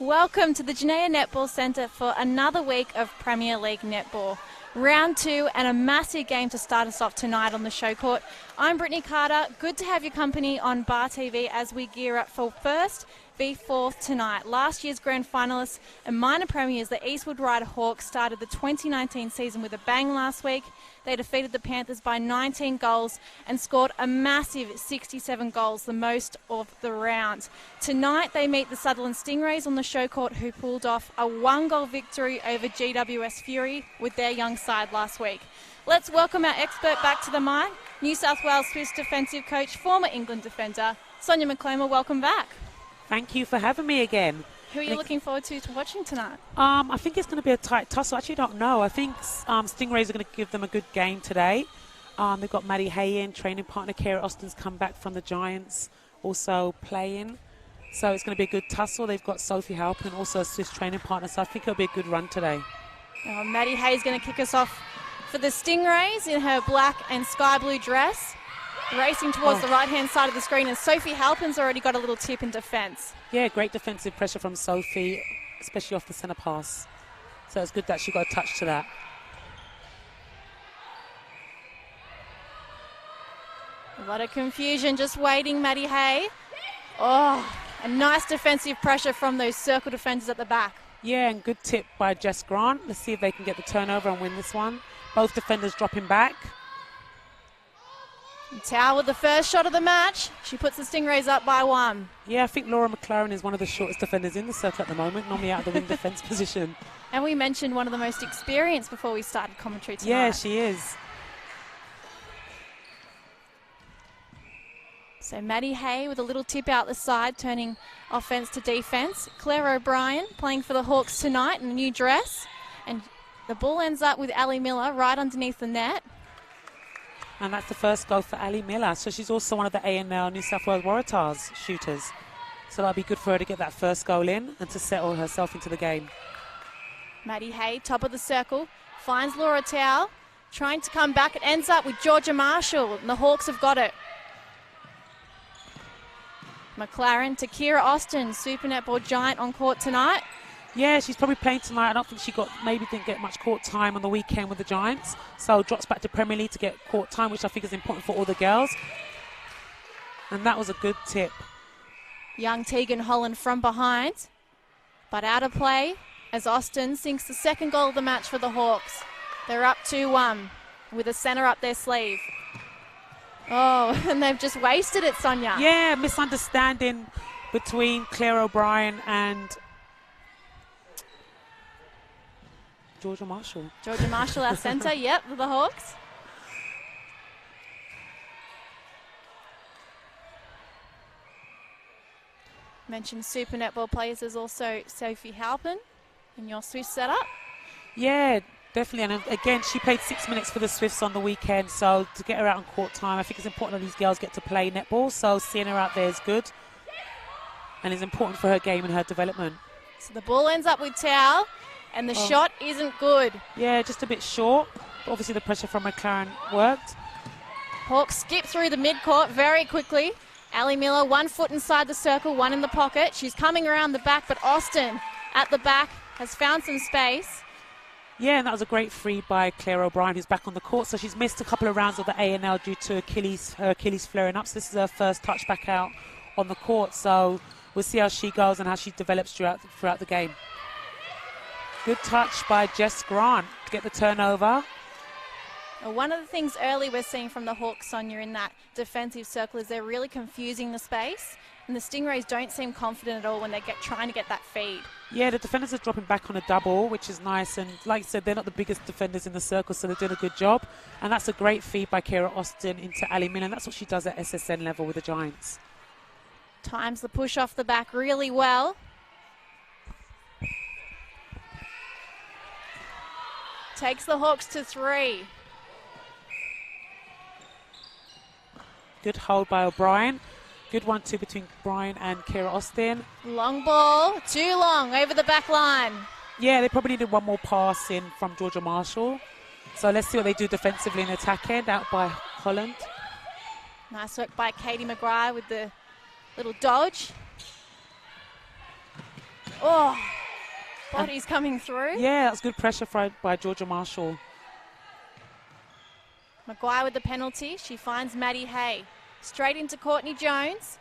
Welcome to the Genea Netball Centre for another week of Premier League netball. Round 2 and a massive game to start us off tonight on the ShowCourt. I'm Brittany Carter. Good to have your company on Bar TV as we gear up for first v fourth tonight. Last year's grand finalists and minor premiers, the Eastwood Rider Hawks, started the 2019 season with a bang last week. They defeated the Panthers by 19 goals and scored a massive 67 goals, the most of the round. Tonight they meet the Sutherland Stingrays on the ShowCourt, who pulled off a 1-goal victory over GWS Fury with their young side last week. Let's welcome our expert back to the mic, New South Wales Swiss defensive coach, former England defender, Sonia McCloma. Welcome back. Thank you for having me again. Who are you looking forward to watching tonight? I think it's going to be a tight tussle. I actually don't know. I think Stingrays are going to give them a good game today. They've got Maddie Hay in, training partner Kara Austin's come back from the Giants, also playing. So it's going to be a good tussle. They've got Sophie Halpin, also a Swiss training partner. So I think it'll be a good run today. Maddie Hay is going to kick us off for the Stingrays in her black and sky blue dress, racing towards the right-hand side of the screen, and Sophie Halpin's already got a little tip in defence. Yeah, great defensive pressure from Sophie, especially off the centre pass. So it's good that she got a touch to that. A lot of confusion, just waiting, Maddie Hay. Oh, a nice defensive pressure from those circle defenders at the back. Yeah, and good tip by Jess Grant. Let's see if they can get the turnover and win this one. Both defenders dropping back. Tao with the first shot of the match. She puts the Stingrays up by 1. Yeah, I think Laura McLaren is one of the shortest defenders in the circle at the moment, normally out of the wing defence position. And we mentioned one of the most experienced before we started commentary tonight. Yeah, she is. So Maddie Hay with a little tip out the side, turning offence to defence. Claire O'Brien playing for the Hawks tonight in a new dress. And the ball ends up with Ali Miller right underneath the net. And that's the first goal for Ali Miller. So she's also one of the ANL New South Wales Waratahs shooters. So that'll be good for her to get that first goal in and to settle herself into the game. Maddie Hay, top of the circle, finds Laura Tao, trying to come back. It ends up with Georgia Marshall, and the Hawks have got it. McLaren to Kira Austin, Super Netball giant on court tonight. Yeah, she's probably playing tonight. I don't think maybe didn't get much court time on the weekend with the Giants. So drops back to Premier League to get court time, which I think is important for all the girls. And that was a good tip. Young Tegan Holland from behind, but out of play as Austin sinks the second goal of the match for the Hawks. They're up 2-1 with a centre up their sleeve. Oh, and they've just wasted it, Sonia. Yeah, misunderstanding between Claire O'Brien and Georgia Marshall. Georgia Marshall, our centre, yep, for the Hawks. Mentioned Super Netball players. There's also Sophie Halpin in your Swiss setup. Yeah, definitely. And again, she played 6 minutes for the Swifts on the weekend. So to get her out on court time, I think it's important that these girls get to play netball. So seeing her out there is good. And it's important for her game and her development. So the ball ends up with Tao. And the shot isn't good. Yeah, just a bit short. But obviously the pressure from McLaren worked. Hawks skip through the midcourt very quickly. Ali Miller, 1 foot inside the circle, 1 in the pocket. She's coming around the back, but Austin at the back has found some space. Yeah, and that was a great free by Claire O'Brien, who's back on the court. So she's missed a couple of rounds of the ANL due to her Achilles flaring up. So this is her first touch back out on the court. So we'll see how she goes and how she develops throughout the game. Good touch by Jess Grant to get the turnover. One of the things early we're seeing from the Hawks, Sonia, in that defensive circle is they're really confusing the space. And the Stingrays don't seem confident at all when they're trying to get that feed. Yeah, the defenders are dropping back on a double, which is nice. And like I said, they're not the biggest defenders in the circle, so they're doing a good job. And that's a great feed by Kira Austin into Ali Miller. And that's what she does at SSN level with the Giants. Times the push off the back really well. Takes the Hawks to 3. Good hold by O'Brien. Good 1-2 between Brian and Kira Austin. Long ball, too long, over the back line. Yeah, they probably needed one more pass in from Georgia Marshall. So let's see what they do defensively in the attack end, out by Holland. Nice work by Katie McGuire with the little dodge. Oh, body's coming through. Yeah, that's good pressure by Georgia Marshall. Maguire with the penalty. She finds Maddie Hay. Straight into Courtney Jones.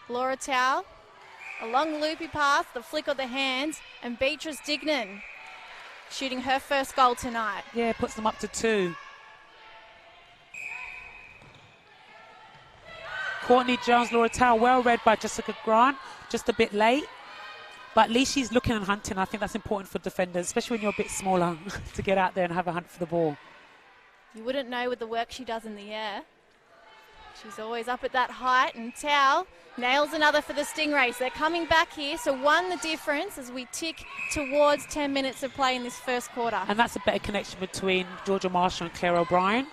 Laura Towell. A long loopy pass, the flick of the hands, and Beatrice Dignan shooting her first goal tonight. Yeah, puts them up to 2. Courtney Jones, Laura Towell, well read by Jessica Grant, just a bit late. But at least she's looking and hunting. I think that's important for defenders, especially when you're a bit smaller, to get out there and have a hunt for the ball. You wouldn't know with the work she does in the air. She's always up at that height, and Towell nails another for the Stingrays. They're coming back here, so 1 the difference as we tick towards 10 minutes of play in this first quarter. And that's a better connection between Georgia Marshall and Claire O'Brien.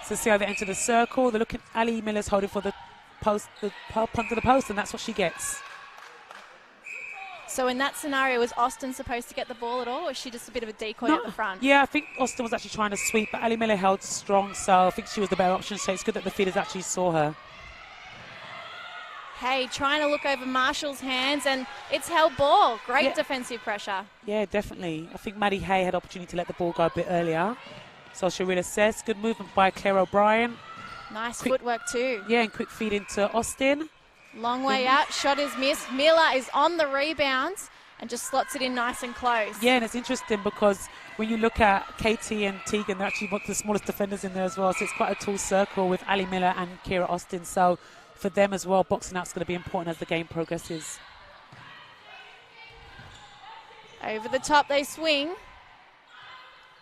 So see how they enter the circle. They're looking, Ali Miller's holding for the post, the punt to the post, and that's what she gets. So in that scenario, was Austin supposed to get the ball at all, or was she just a bit of a decoy at the front? Yeah, I think Austin was actually trying to sweep, but Ali Miller held strong, so I think she was the better option. So it's good that the feeders actually saw her. Hay trying to look over Marshall's hands, and it's held ball. Great defensive pressure. Yeah, definitely. I think Maddie Hay had opportunity to let the ball go a bit earlier. So she'll really assess. Good movement by Claire O'Brien. Nice footwork too. Yeah, and quick feed into Austin. Long way out, shot is missed. Miller is on the rebounds and just slots it in nice and close. Yeah, and it's interesting because when you look at Katie and Tegan, they're actually one of the smallest defenders in there as well. So it's quite a tall circle with Ali Miller and Kira Austin. So for them as well, boxing out's going to be important as the game progresses. Over the top they swing.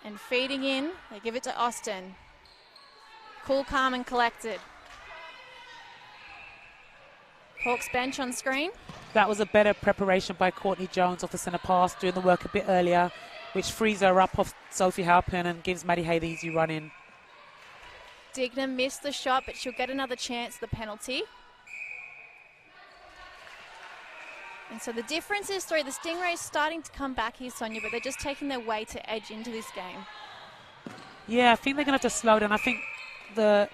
And feeding in, they give it to Austin. Cool, calm and collected. Hawks bench on screen. That was a better preparation by Courtney Jones off the centre pass, doing the work a bit earlier, which frees her up off Sophie Halpin and gives Maddie Hay the easy run in. Dignan missed the shot, but she'll get another chance at the penalty. And so the difference is 3. The Stingrays starting to come back here, Sonia, but they're just taking their way to edge into this game. Yeah, I think they're going to have to slow down. I think the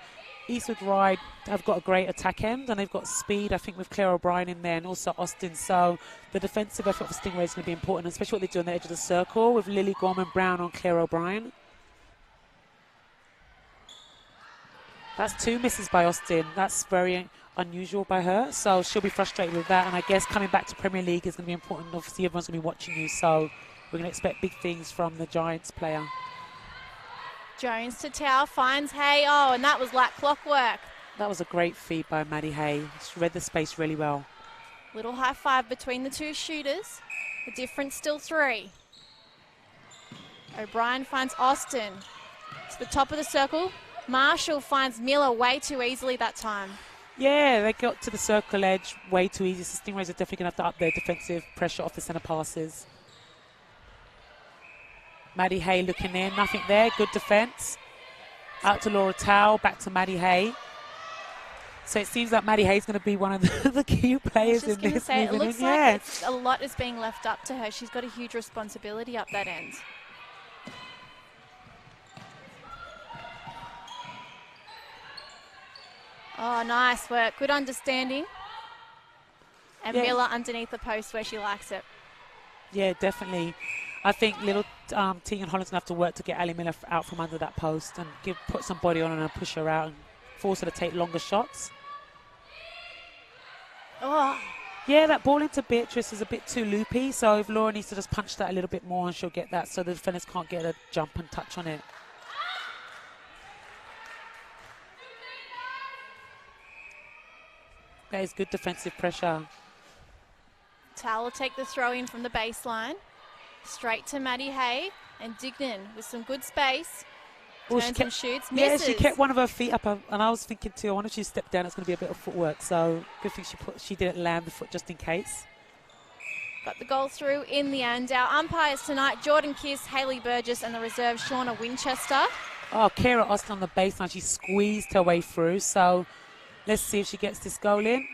Eastwood Ride have got a great attack end and they've got speed, I think, with Claire O'Brien in there and also Austin. So the defensive effort for Stingray is going to be important, especially what they do on the edge of the circle with Lily Gorman-Brown on Claire O'Brien. That's 2 misses by Austin. That's very unusual by her. So she'll be frustrated with that. And I guess coming back to Premier League is going to be important. Obviously, everyone's going to be watching you. So we're going to expect big things from the Giants player. Jones to Towell, finds Hay. Oh, and that was like clockwork. That was a great feed by Maddie Hay. She read the space really well. Little high five between the 2 shooters. The difference still 3. O'Brien finds Austin to the top of the circle. Marshall finds Miller way too easily that time. Yeah, they got to the circle edge way too easy. So Stingrays are definitely going to have to up their defensive pressure off the centre passes. Maddie Hay looking in, nothing there, good defence. Out to Laura Towell, back to Maddie Hay. So it seems like Maddie Hay's going to be one of the key players in this. It looks like a lot is being left up to her. She's got a huge responsibility up that end. Oh, nice work. Good understanding. And Miller underneath the post where she likes it. Yeah, definitely. I think little Tegan Holland's going to have to work to get Ali Miller out from under that post and put some body on her and push her out and force her to take longer shots. Oh. Yeah, that ball into Beatrice is a bit too loopy, so if Laura needs to just punch that a little bit more and she'll get that so the defenders can't get a jump and touch on it. That is good defensive pressure. Tal will take the throw in from the baseline. Straight to Maddie Hay, and Dignan with some good space. Turns and shoots, misses. Yeah, she kept one of her feet up, and I was thinking too, I wonder if she stepped down, it's going to be a bit of footwork, so good thing she didn't land the foot just in case. Got the goal through in the end. Our umpires tonight, Jordan Kiss, Hayley Burgess, and the reserve, Shauna Winchester. Oh, Kira Austin on the baseline, she squeezed her way through, so let's see if she gets this goal in.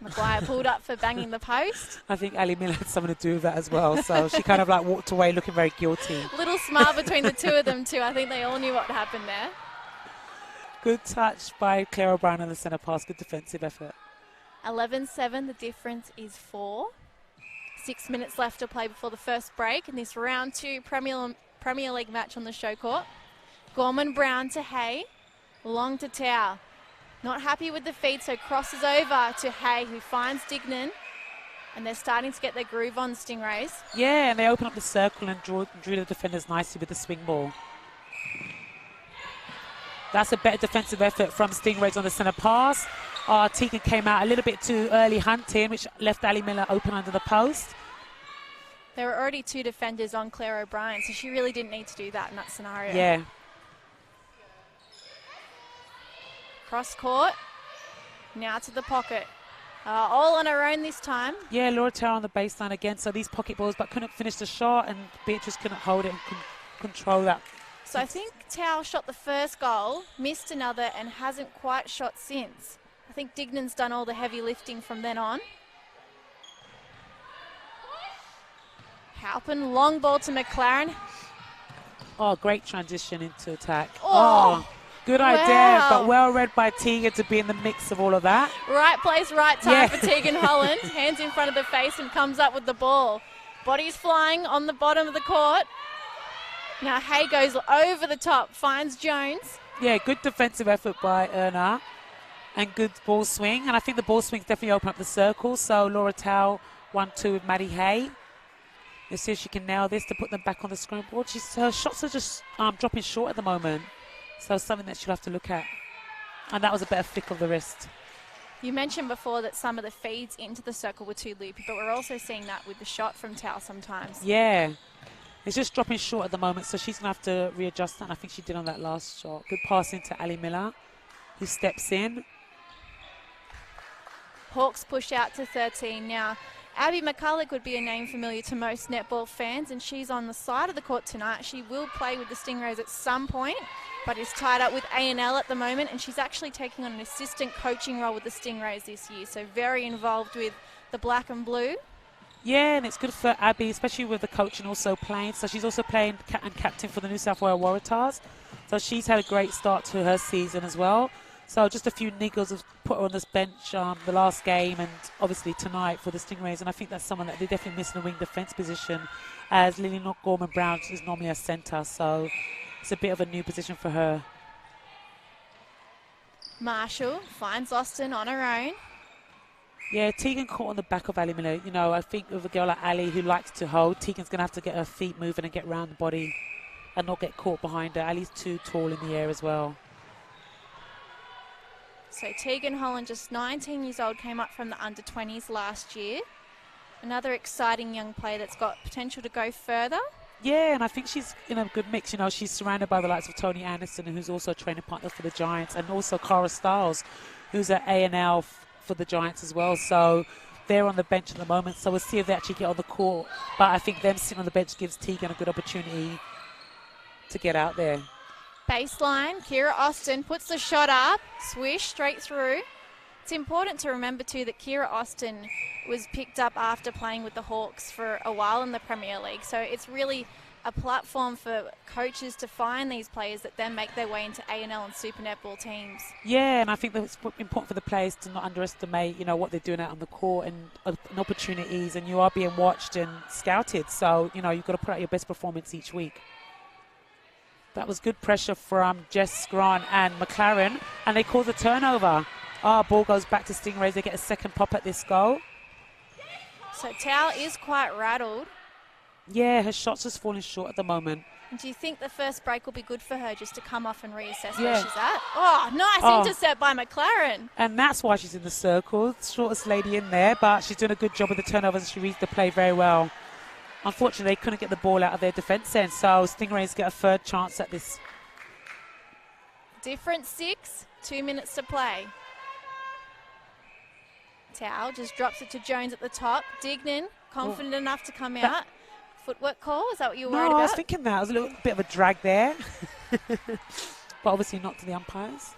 Maguire pulled up for banging the post. I think Ali Miller had something to do with that as well. So she kind of like walked away looking very guilty. Little smile between the 2 of them too. I think they all knew what happened there. Good touch by Claire O'Brien on the centre pass. Good defensive effort. 11-7, the difference is 4. 6 minutes left to play before the first break in this round 2 Premier League match on the ShowCourt. Gorman Brown to Hay, long to Tao. Not happy with the feed, so crosses over to Hay, who finds Dignan. And they're starting to get their groove on, Stingrays. Yeah, and they open up the circle and drew the defenders nicely with the swing ball. That's a better defensive effort from Stingrays on the centre pass. Tegan came out a little bit too early hunting, which left Ali Miller open under the post. There were already 2 defenders on Claire O'Brien, so she really didn't need to do that in that scenario. Yeah. Cross court. Now to the pocket. All on her own this time. Yeah, Laura Tara on the baseline again. So these pocket balls, but couldn't finish the shot, and Beatrice couldn't hold it and control that. So I think Tao shot the first goal, missed another, and hasn't quite shot since. I think Dignan's done all the heavy lifting from then on. Halpin, long ball to McLaren. Oh, great transition into attack. Oh, good idea, but well read by Tegan to be in the mix of all of that. Right place, right time for Tegan Holland. Hands in front of the face and comes up with the ball. Bodies flying on the bottom of the court. Now Hay goes over the top, finds Jones. Yeah, good defensive effort by ERNA and good ball swing. And I think the ball swings definitely open up the circle. So Laura Tao 1-2 with Maddie Hay. Let's see if she can nail this to put them back on the scrum board. Her shots are just dropping short at the moment. So something that she'll have to look at. And that was a better flick of the wrist. You mentioned before that some of the feeds into the circle were too loopy, but we're also seeing that with the shot from Tao sometimes. Yeah. It's just dropping short at the moment, so she's going to have to readjust that, and I think she did on that last shot. Good pass into Ali Miller, who steps in. Hawks push out to 13 now. Abby McCulloch would be a name familiar to most netball fans, and she's on the side of the court tonight. She will play with the Stingrays at some point, but is tied up with A&L at the moment, and she's actually taking on an assistant coaching role with the Stingrays this year, so very involved with the black and blue. Yeah, and it's good for Abby, especially with the coaching also playing. So she's also playing and captain for the New South Wales Waratahs. So she's had a great start to her season as well. So just a few niggles have put her on this bench the last game and obviously tonight for the Stingrays. And I think that's someone that they're definitely missing a wing defence position, as Lily Gorman-Brown is normally a centre. So it's a bit of a new position for her. Marshall finds Austin on her own. Yeah, Tegan caught on the back of Ali Miller. You know, I think with a girl like Ali who likes to hold, Tegan's going to have to get her feet moving and get round the body and not get caught behind her. Ali's too tall in the air as well. So Tegan Holland, just 19 years old, came up from the under-20s last year. Another exciting young player that's got potential to go further. Yeah, and I think she's in a good mix. You know, she's surrounded by the likes of Tony Anderson, who's also a training partner for the Giants, and also Cara Stiles, who's at A&L for the Giants as well. So they're on the bench at the moment. So we'll see if they actually get on the court. But I think them sitting on the bench gives Tegan a good opportunity to get out there. Baseline, Kira Austin puts the shot up, swish straight through. It's important to remember too that Kira Austin was picked up after playing with the Hawks for a while in the Premier League. So it's really a platform for coaches to find these players that then make their way into A&L and Super Netball teams. Yeah, and I think that it's important for the players to not underestimate, you know, what they're doing out on the court and opportunities, and you are being watched and scouted. So, you know, you've got to put out your best performance each week. That was good pressure from Jess Grant and McLaren, and they cause a turnover. Ball goes back to Stingrays. They get a second pop at this goal. So Tao is quite rattled. Yeah, her shot's just falling short at the moment. Do you think the first break will be good for her just to come off and reassess where she's at? Oh, nice intercept by McLaren. And that's why she's in the circle. Shortest lady in there, but she's doing a good job with the turnovers and she reads the play very well. Unfortunately, they couldn't get the ball out of their defence end, so Stingrays get a third chance at this. Different 6, 2 minutes to play. Tao just drops it to Jones at the top. Dignan, confident enough to come out. Footwork call, is that what you were worried about? No, I was thinking that. It was a little bit of a drag there. But obviously not to the umpires.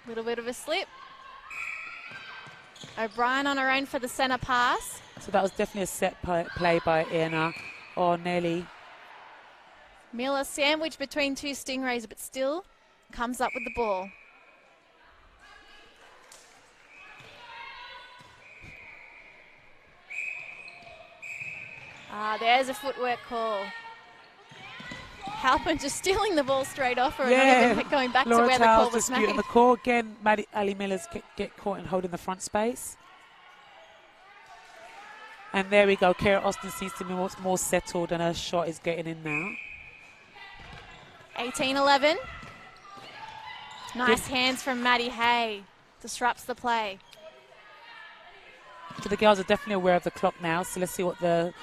A little bit of a slip. O'Brien on her own for the centre pass. So that was definitely a set play by ERNA, or nearly. Miller sandwiched between two Stingrays, but still comes up with the ball. There's a footwork call. Halpin just stealing the ball straight off her Yeah. and not even going back to where the call was disputing made. the call. Again, Ali Miller's get caught and holding the front space. And there we go. Kara Austin seems to be more settled and her shot is getting in now. 18-11. Nice hands from Maddie Hay. Disrupts the play. So the girls are definitely aware of the clock now. So let's see what the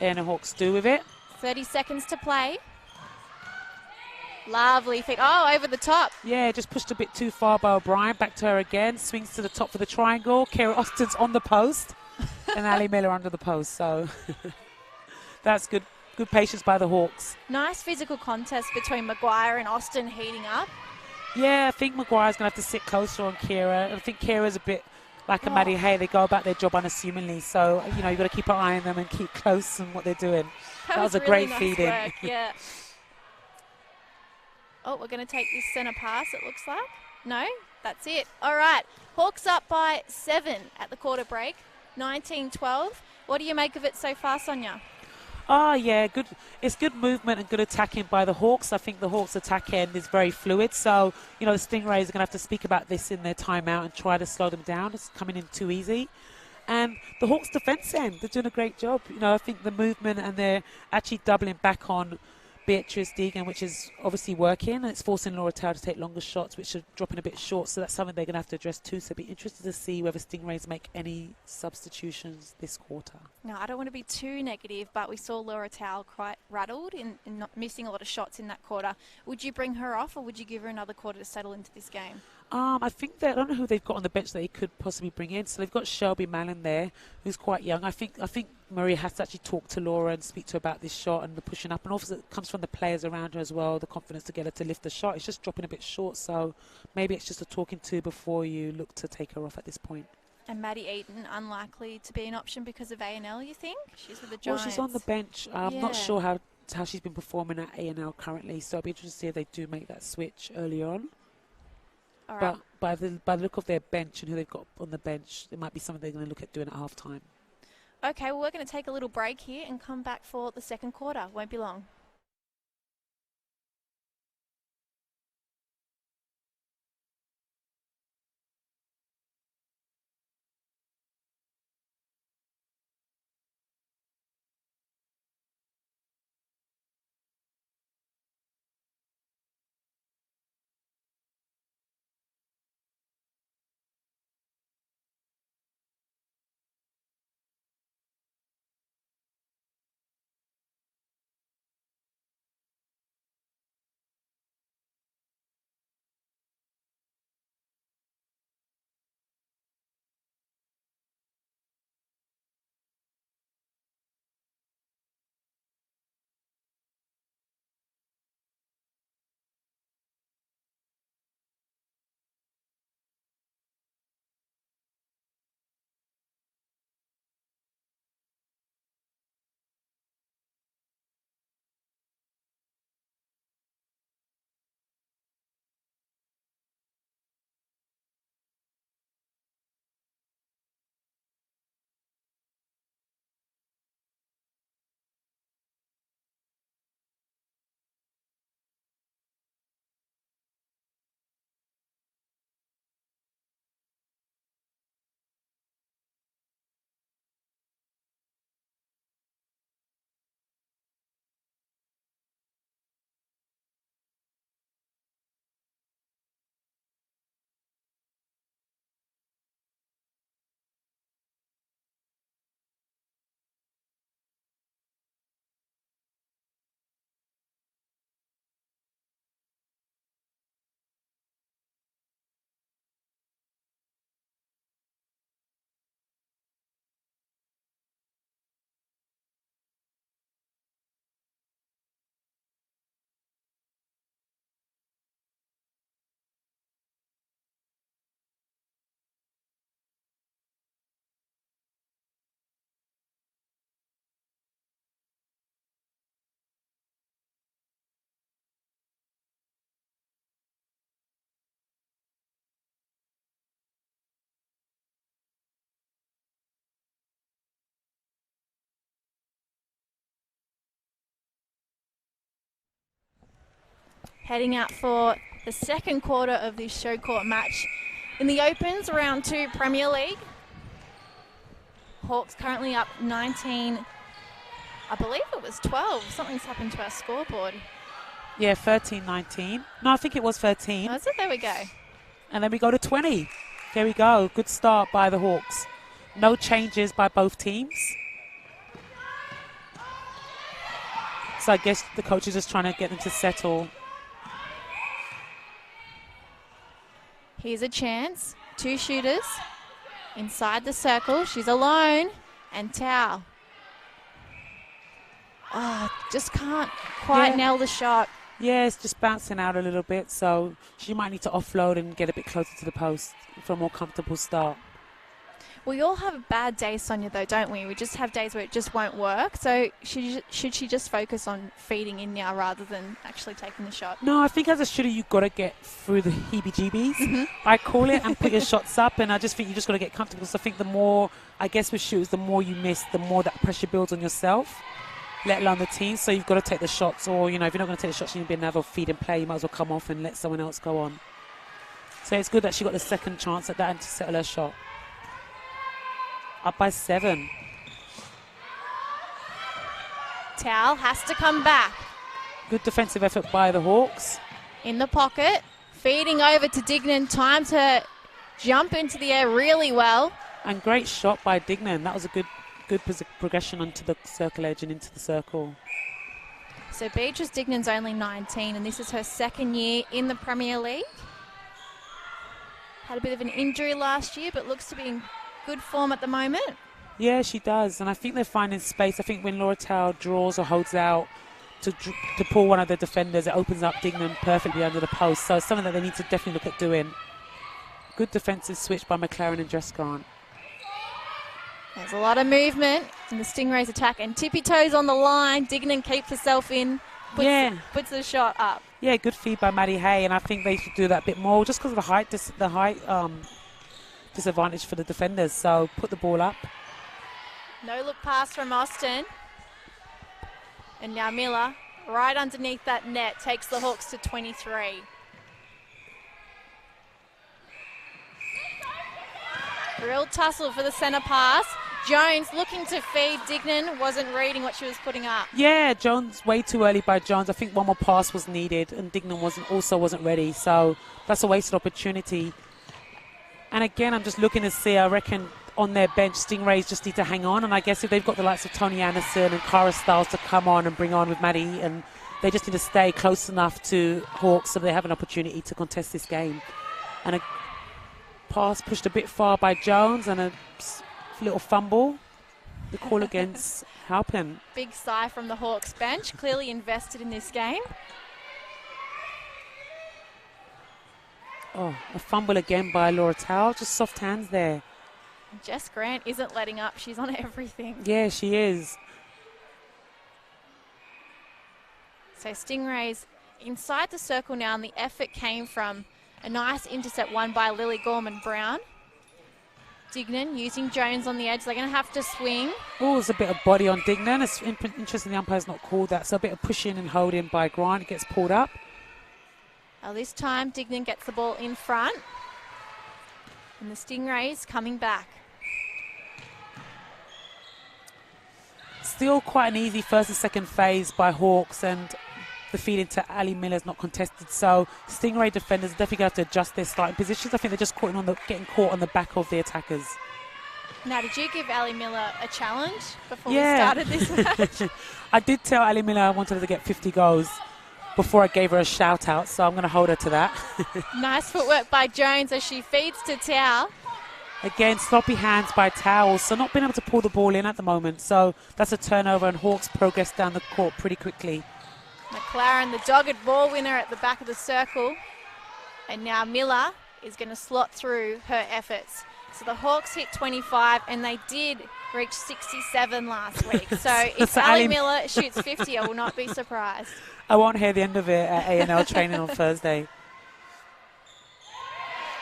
ERNA Hawks do with it. 30 seconds to play. Lovely feet. Oh, over the top. Yeah, just pushed a bit too far by O'Brien. Back to her again. Swings to the top for the triangle. Kara Austin's on the post. And Ali Miller under the post. So that's good. Good patience by the Hawks. Nice physical contest between Maguire and Austin heating up. Yeah, I think Maguire's going to have to sit closer on Kira. I think Kira's a bit like a Maddie Hay. They go about their job unassumingly. So, you know, you've got to keep an eye on them and keep close on what they're doing. That was a really great nice feed in. work, yeah. Oh, we're going to take this centre pass, it looks like. No, that's it. All right. Hawks up by 7 at the quarter break. 19-12. What do you make of it so far, Sonia? Oh, yeah, good. It's good movement and good attacking by the Hawks. I think the Hawks' attack end is very fluid. So, you know, the Stingrays are going to have to speak about this in their timeout and try to slow them down. It's coming in too easy. And the Hawks' defence end, they're doing a great job. You know, I think the movement and they're actually doubling back on Beatrice Deegan, which is obviously working, and it's forcing Laura Tao to take longer shots, which are dropping a bit short. So that's something they're going to have to address too. So it'll be interested to see whether Stingrays make any substitutions this quarter. No, I don't want to be too negative, but we saw Laura Tao quite rattled in not missing a lot of shots in that quarter. Would you bring her off, or would you give her another quarter to settle into this game? I think that I don't know who they've got on the bench that they could possibly bring in. So they've got Shelby Mallon there, who's quite young. I think Maria has to actually talk to Laura and speak to her about this shot and the pushing up. And also it comes from the players around her as well, the confidence to get her to lift the shot. It's just dropping a bit short, so maybe it's just a talking to before you look to take her off at this point. And Maddie Eaton, unlikely to be an option because of A&L, you think? She's with the Giants. Well, she's on the bench. I'm not sure how she's been performing at A&L currently, so I'll be interested to see if they do make that switch early on. All right. But by the look of their bench and who they've got on the bench, it might be something they're going to look at doing at half-time. Okay, well, we're going to take a little break here and come back for the second quarter. Won't be long. Heading out for the second quarter of this ShowCourt match. In the Opens, round 2 Premier League. Hawks currently up 19, I believe it was 12. Something's happened to our scoreboard. Yeah, 13-19. No, I think it was 13. Oh, is it? There we go. And then we go to 20. There we go. Good start by the Hawks. No changes by both teams. So I guess the coach is just trying to get them to settle. Here's a chance. 2 shooters inside the circle. She's alone. And Tao. Oh, just can't quite nail the shot. Yeah, it's just bouncing out a little bit. So she might need to offload and get a bit closer to the post for a more comfortable start. We all have a bad day, Sonia, though, don't we? We just have days where it just won't work. So should she just focus on feeding in now rather than actually taking the shot? No, I think as a shooter, you've got to get through the heebie-jeebies. I call it, and put your shots up. And I just think you just got to get comfortable. So I think the more, I guess with shooters, the more you miss, the more that pressure builds on yourself, let alone the team. So you've got to take the shots. Or, if you're not going to take the shots, you need to be another feed and play. You might as well come off and let someone else go on. So it's good that she got the second chance at that and to settle her shot. Up by 7. Towel has to come back. Good defensive effort by the Hawks. In the pocket, feeding over to Dignan. Time to jump into the air really well. And great shot by Dignan. That was a good progression onto the circle edge and into the circle. So Beatrice Dignan's only 19 and this is her second year in the Premier League. Had a bit of an injury last year but looks to be in good form at the moment. Yeah, she does. And I think they're finding space. I think when Laura Tao draws or holds out to pull one of the defenders, it opens up Dignan perfectly under the post. So it's something that they need to definitely look at doing. Good defensive switch by McLaren and Dressgarn. There's a lot of movement in the Stingrays attack and tippy toes on the line. Dignan keeps herself in, puts the shot up. Yeah, good feed by Maddie Hay, and I think they should do that a bit more just because of the height disadvantage for the defenders. So put the ball up. No look pass from Austin. And now Miller, right underneath that net, takes the Hawks to 23. Real tussle for the centre pass. Jones looking to feed. Dignan wasn't reading what she was putting up. Yeah, Jones, way too early by Jones. I think one more pass was needed and Dignan wasn't ready. So that's a wasted opportunity. And again, I'm just looking to see, I reckon on their bench, Stingrays just need to hang on. And I guess if they've got the likes of Tony Anderson and Cara Stiles to come on and bring on with Maddie, and they just need to stay close enough to Hawks so they have an opportunity to contest this game. And a pass pushed a bit far by Jones and a little fumble. The call against Halpin. Big sigh from the Hawks bench, clearly invested in this game. Oh, a fumble again by Laura Tao. Just soft hands there. Jess Grant isn't letting up. She's on everything. Yeah, she is. So Stingrays inside the circle now, and the effort came from a nice intercept won by Lily Gorman-Brown. Dignan using Jones on the edge. They're going to have to swing. Oh, there's a bit of body on Dignan. It's interesting the umpire's not called that. So a bit of pushing and holding by Grant. It gets pulled up. Well, this time Dignan gets the ball in front. And the Stingrays coming back. Still quite an easy first and second phase by Hawks, and the feed into Ali Miller's not contested. So Stingray defenders are definitely going to have to adjust their starting positions. I think they're just getting caught on the back of the attackers. Now, did you give Ali Miller a challenge before we started this match? I did tell Ali Miller I wanted her to get 50 goals before I gave her a shout out, so I'm going to hold her to that. Nice footwork by Jones as she feeds to Tao. Again, sloppy hands by Towel, so not being able to pull the ball in at the moment. So that's a turnover, and Hawks progress down the court pretty quickly. McLaren, the dogged ball winner at the back of the circle. And now Miller is going to slot through her efforts. So the Hawks hit 25, and they did reach 67 last week. So if Ali Miller shoots 50, I will not be surprised. I won't hear the end of it at A&L training on Thursday.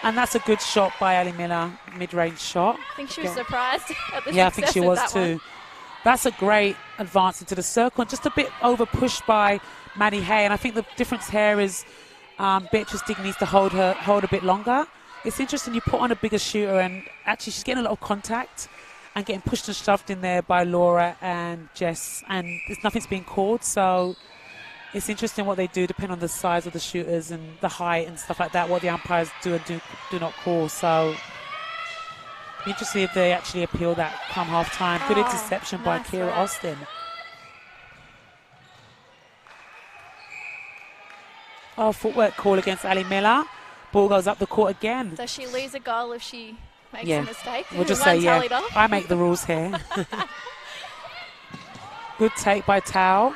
And that's a good shot by Ali Miller, mid-range shot. I think she was surprised at the I think she was that too. one. That's a great advance into the circle, and just a bit over pushed by Maddie Hay. And I think the difference here is Beatrice Digg needs to hold a bit longer. It's interesting, you put on a bigger shooter, and actually she's getting a lot of contact and getting pushed and shoved in there by Laura and Jess, and nothing's being called. So it's interesting what they do, depending on the size of the shooters and the height and stuff like that, what the umpires do and do not call. So interesting if they actually appeal that come half time. Good interception by Kira Austin. Oh, footwork call against Ali Miller. Ball goes up the court again. Does she lose a goal if she makes a mistake? We'll just say, I make the rules here. Good take by Tao.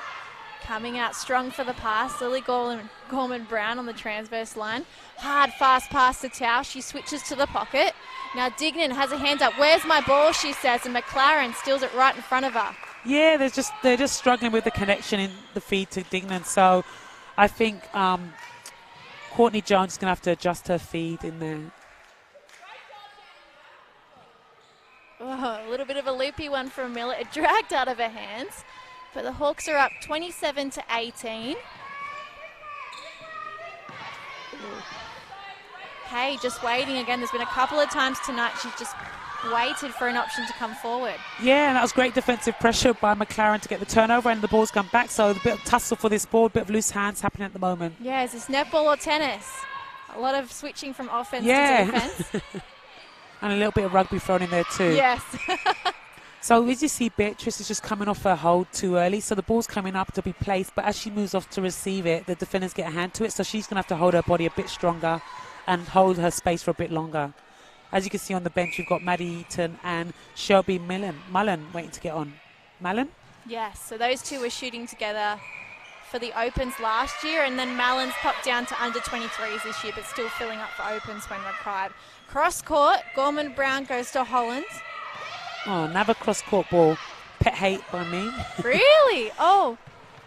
Coming out strong for the pass. Lily Gorman-Brown on the transverse line. Hard, fast pass to Tao. She switches to the pocket. Now Dignan has a hand up. Where's my ball, she says, and McLaren steals it right in front of her. Yeah, they're just struggling with the connection in the feed to Dignan. So I think Courtney Jones is going to have to adjust her feed in there. Oh, a little bit of a loopy one from Miller. It dragged out of her hands. But the Hawks are up 27-18. Hey, just waiting again. There's been a couple of times tonight she's just waited for an option to come forward. Yeah, and that was great defensive pressure by McLaren to get the turnover, and the ball's come back. So a bit of tussle for this ball, a bit of loose hands happening at the moment. Yeah, is this netball or tennis? A lot of switching from offense to defense. And a little bit of rugby thrown in there too. Yes. So as you see, Beatrice is just coming off her hold too early. So the ball's coming up to be placed, but as she moves off to receive it, the defenders get a hand to it. So she's going to have to hold her body a bit stronger and hold her space for a bit longer. As you can see on the bench, you've got Maddie Eaton and Shelby Mullen waiting to get on. Mullen? Yes, so those two were shooting together for the Opens last year, and then Mullen's popped down to under 23s this year, but still filling up for Opens when required. Cross court, Gorman-Brown goes to Holland. Oh, another cross-court ball. Pet hate by me. Really? Oh.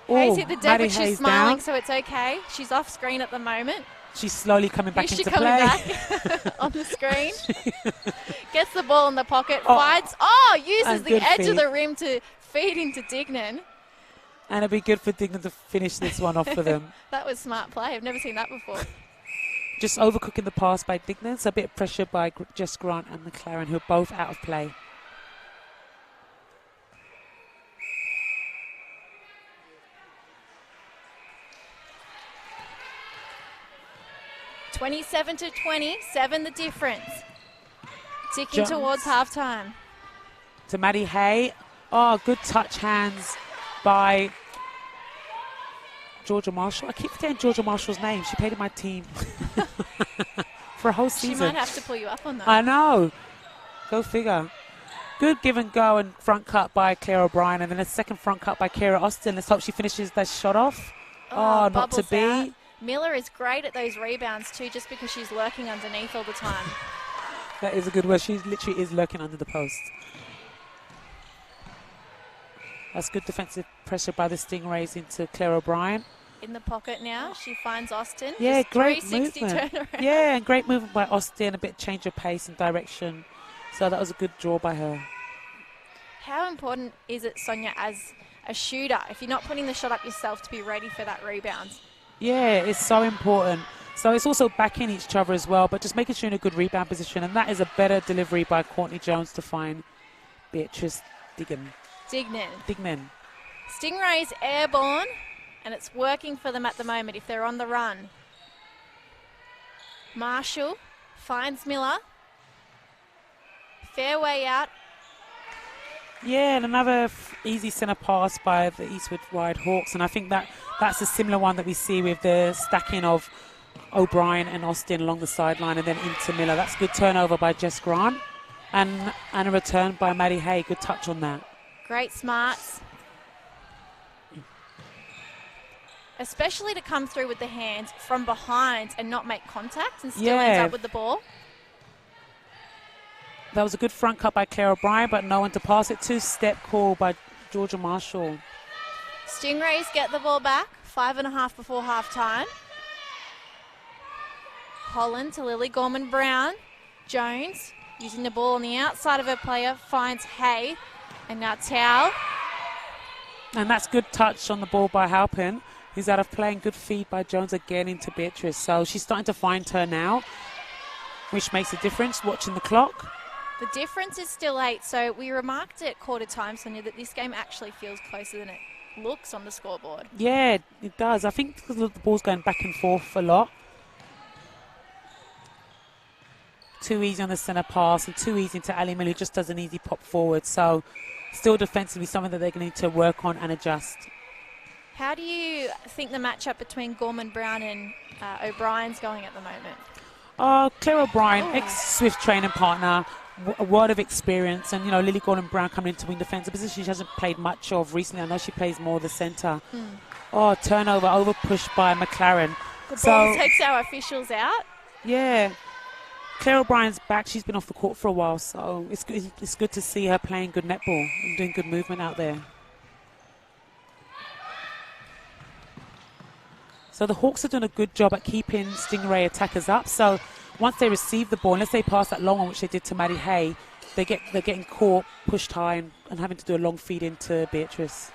Hayes hit the deck, Maddie but she's Hayes smiling, down. so it's okay. She's off screen at the moment. She's slowly coming back into coming play. back on the screen. Gets the ball in the pocket, uses and the edge feed. of the rim to feed into Dignan. And it'd be good for Dignan to finish this one off for them. That was smart play. I've never seen that before. Just overcooking the pass by Dignan. So a bit of pressure by Jess Grant and McLaren, who are both out of play. (27-20), the difference. Ticking towards halftime. To Maddie Hay. Oh, good touch hands by Georgia Marshall. I keep forgetting Georgia Marshall's name. She played in my team for a whole season. She might have to pull you up on that. I know. Go figure. Good give and go and front cut by Claire O'Brien, and then a second front cut by Kira Austin. Let's hope she finishes that shot off. Oh, not to be. Out. Miller is great at those rebounds too, just because she's lurking underneath all the time. That is a good word. She literally is lurking under the post. That's good defensive pressure by the Stingrays into Claire O'Brien. In the pocket now, she finds Austin. Yeah, just great 360 movement. turnaround. Yeah, and great movement by Austin. A bit change of pace and direction. So that was a good draw by her. How important is it, Sonia, as a shooter, if you're not putting the shot up yourself, to be ready for that rebound? Yeah, it's so important. So it's also backing each other as well, but just making sure you're in a good rebound position. And that is a better delivery by Courtney Jones to find Beatrice Dignan. Stingrays airborne, and it's working for them at the moment if they're on the run. Marshall finds Miller. Fairway out. Yeah, and another easy centre pass by the Eastwood Wide Hawks. And I think that's a similar one that we see with the stacking of O'Brien and Austin along the sideline and then into Miller. That's good turnover by Jess Grant. And a return by Maddie Hay. Good touch on that. Great smarts. Especially to come through with the hands from behind and not make contact and still ends up with the ball. That was a good front cut by Claire O'Brien, but no one to pass it to. Step call by Georgia Marshall. Stingrays get the ball back. 5.5 before half time. Holland to Lily Gorman-Brown. Jones using the ball on the outside of her player finds Hay. And now Tao. And that's good touch on the ball by Halpin, who's out of play, and good feed by Jones again into Beatrice. So she's starting to find her now, which makes a difference, watching the clock. The difference is still 8, so we remarked at quarter time, Sonia, that this game actually feels closer than it looks on the scoreboard. Yeah, it does. I think because the ball's going back and forth a lot. Too easy on the centre pass and too easy into Ali Miller, who just does an easy pop forward. So still defensively something that they're going to need to work on and adjust. How do you think the matchup between Gorman-Brown and O'Brien's going at the moment? Claire O'Brien, ex-Swift training partner, a word of experience, and Lily Gordon-Brown coming in to wing defence, a position she hasn't played much of recently. I know she plays more the centre. Turnover, over push by McLaren. The ball takes our officials out. Yeah. Claire O'Brien's back. She's been off the court for a while, so it's good to see her playing good netball and doing good movement out there. So the Hawks are doing a good job at keeping Stingray attackers up. So once they receive the ball, unless they pass that long one, which they did to Maddie Hay, they're getting caught, pushed high, and having to do a long feed into Beatrice.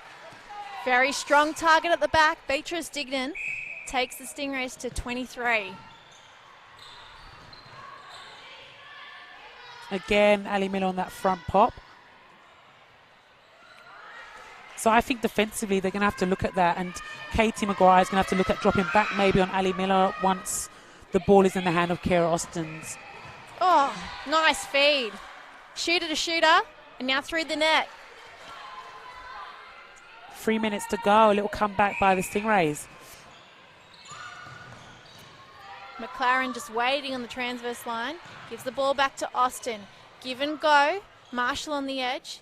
Very strong target at the back. Beatrice Dignan takes the Stingrays to 23. Again, Ali Miller on that front pop. So I think defensively they're going to have to look at that, and Katie Maguire is going to have to look at dropping back maybe on Ali Miller once the ball is in the hand of Kira Austins. Oh, nice feed. Shooter to shooter, and now through the net. 3 minutes to go, a little comeback by the Stingrays. McLaren just waiting on the transverse line. Gives the ball back to Austin. Give and go. Marshall on the edge.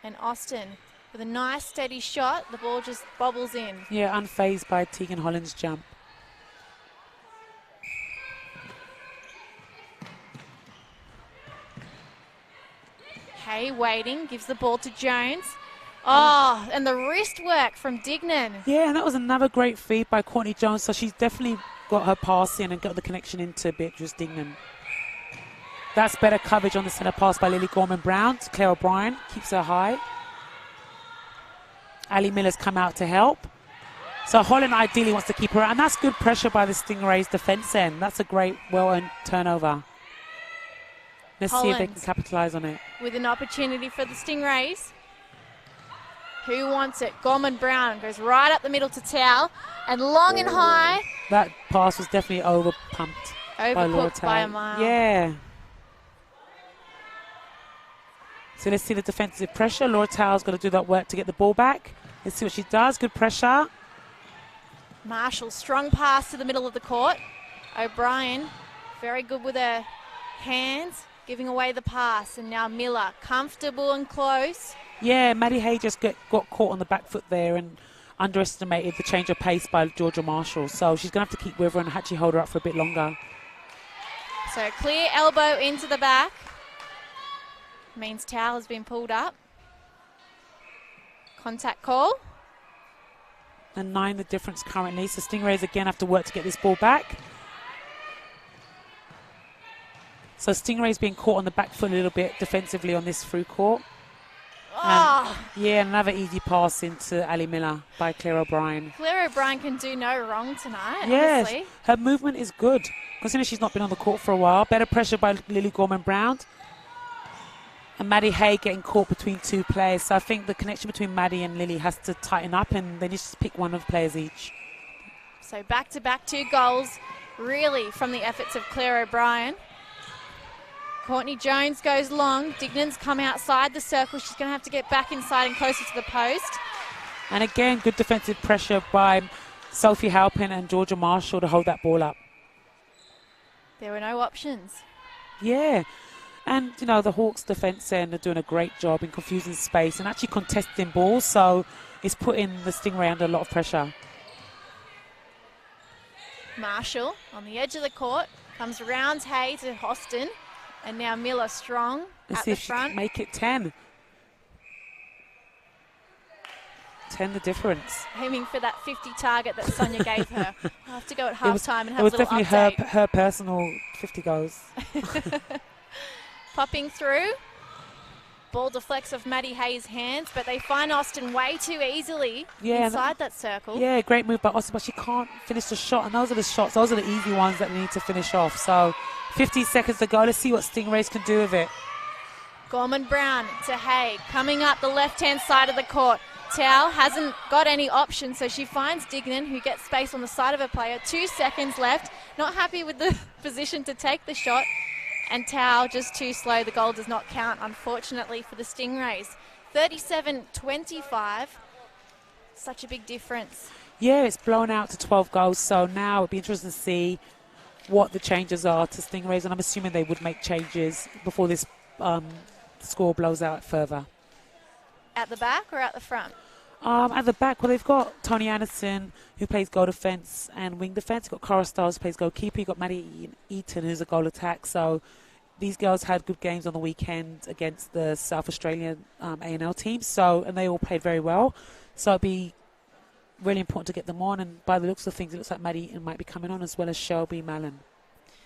And Austin with a nice steady shot. The ball just bobbles in. Yeah, unfazed by Tegan Holland's jump. Hay waiting. Gives the ball to Jones. Oh, and the wrist work from Dignan. Yeah, and that was another great feed by Courtney Jones. So she's definitely got her pass in and got the connection into Beatrice Dignan. That's better coverage on the centre pass by Lily Gorman-Brown. Claire O'Brien keeps her high. Ali Miller's come out to help. So Holland ideally wants to keep her out, and that's good pressure by the Stingrays defence end. That's a great, well-earned turnover. Let's see if they can capitalise on it. With an opportunity for the Stingrays. Who wants it? Gorman-Brown goes right up the middle to Tao, and long and high. That pass was definitely over-pumped by Laura Tao. By a mile. Yeah. So let's see the defensive pressure. Laura Tao's got to do that work to get the ball back. Let's see what she does. Good pressure. Marshall, strong pass to the middle of the court. O'Brien, very good with her hands, giving away the pass. And now Miller, comfortable and close. Yeah, Maddie Hay just got caught on the back foot there and underestimated the change of pace by Georgia Marshall. So she's going to have to keep with her and actually hold her up for a bit longer. So clear elbow into the back. Means Towel has been pulled up. Contact call. And 9 the difference currently. So Stingrays again have to work to get this ball back. So Stingrays being caught on the back foot a little bit defensively on this through court. Oh. Yeah, another easy pass into Ali Miller by Claire O'Brien. Claire O'Brien can do no wrong tonight, yes, honestly. Her movement is good, considering she's not been on the court for a while. Better pressure by Lily Gorman-Brown. And Maddie Hay getting caught between two players. So I think the connection between Maddie and Lily has to tighten up, and they just pick one of the players each. So back-to-back 2 goals, really, from the efforts of Claire O'Brien. Courtney Jones goes long. Dignan's come outside the circle. She's going to have to get back inside and closer to the post. And again, good defensive pressure by Sophie Halpin and Georgia Marshall to hold that ball up. There were no options. Yeah. And, you know, the Hawks defence end are doing a great job in confusing space and actually contesting balls. So it's putting the Stingray under a lot of pressure. Marshall on the edge of the court. Comes around Hay to Hostin. And now Miller strong Let's at see the if front. She can make it 10. 10 the difference. Aiming for that 50 target that Sonia gave her. I'll have to go at half-time and have a little update. It was definitely her personal 50 goals. Popping through. Ball deflects off Maddie Hayes' hands, but they find Austin way too easily inside that circle. Yeah, great move by Austin, but she can't finish the shot, and those are the shots. Those are the easy ones that they need to finish off. So 15 seconds to go. Let's see what Stingrays can do with it. Gorman Brown to Hay, coming up the left-hand side of the court. Tao hasn't got any options, so she finds Dignan, who gets space on the side of her player. 2 seconds left. Not happy with the position to take the shot. And Tao just too slow. The goal does not count, unfortunately, for the Stingrays. 37-25. Such a big difference. Yeah, it's blown out to 12 goals. So now it'd be interesting to see what the changes are to Stingrays. And I'm assuming they would make changes before this score blows out further. At the back or at the front? At the back, well, they've got Tony Anderson, who plays goal defence and wing defence. You've got Cara Stiles, who plays goalkeeper. You've got Maddie Eaton, who's a goal attack. So these girls had good games on the weekend against the South Australian A&L team. And they all played very well. So it'd be really important to get them on. And by the looks of things, it looks like Maddie Eaton might be coming on, as well as Shelby Mallon.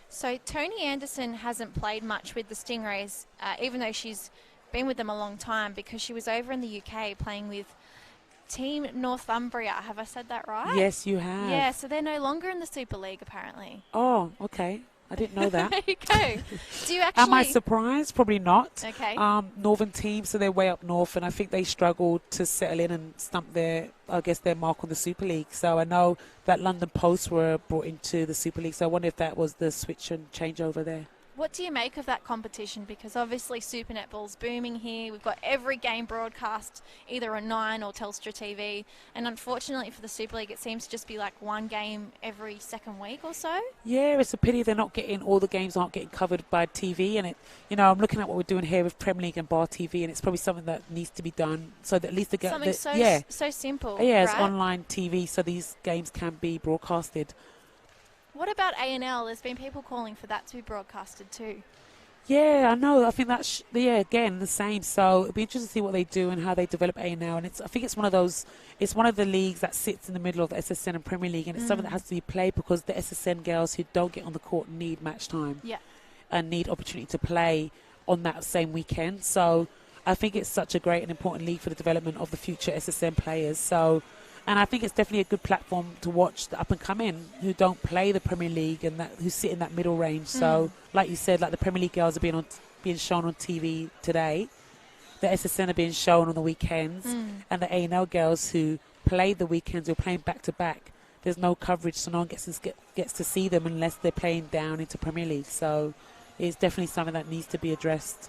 So Tony Anderson hasn't played much with the Stingrays, even though she's been with them a long time, because she was over in the UK playing with Team Northumbria. Have I said that right? Yes, you have. Yeah, so they're no longer in the Super League, apparently. Oh, okay. I didn't know that. There you go. Do you actually... Am I surprised? Probably not. Okay. Northern team, so they're way up north, and I think they struggled to settle in and stump their mark on the Super League. So I know that London Post were brought into the Super League, so I wonder if that was the switch and change over there. What do you make of that competition? Because obviously Super Netball's booming here. We've got every game broadcast either on 9 or Telstra TV. And unfortunately for the Super League, it seems to just be like one game every second week or so. Yeah, it's a pity they're not getting, all the games aren't getting covered by TV. And, I'm looking at what we're doing here with Premier League and Bar TV, and it's probably something that needs to be done so that at least they get... Something so simple, Yeah, right? It's online TV, so these games can be broadcasted. What about A&L? There's been people calling for that to be broadcasted too. Yeah, I know. I think that's again the same. So it'll be interesting to see what they do and how they develop A&L. And I think it's one of those. It's one of the leagues that sits in the middle of the SSN and Premier League, and it's something that has to be played because the SSN girls who don't get on the court need match time. Yeah. And need opportunity to play on that same weekend. So I think it's such a great and important league for the development of the future SSN players. So. And I think it's definitely a good platform to watch the up-and-coming who don't play the Premier League and who sit in that middle range. So, like you said, like the Premier League girls are being shown on TV today. The SSN are being shown on the weekends. And the A&L girls who play the weekends are playing back-to-back. There's no coverage, so no one gets to see them unless they're playing down into Premier League. So it's definitely something that needs to be addressed.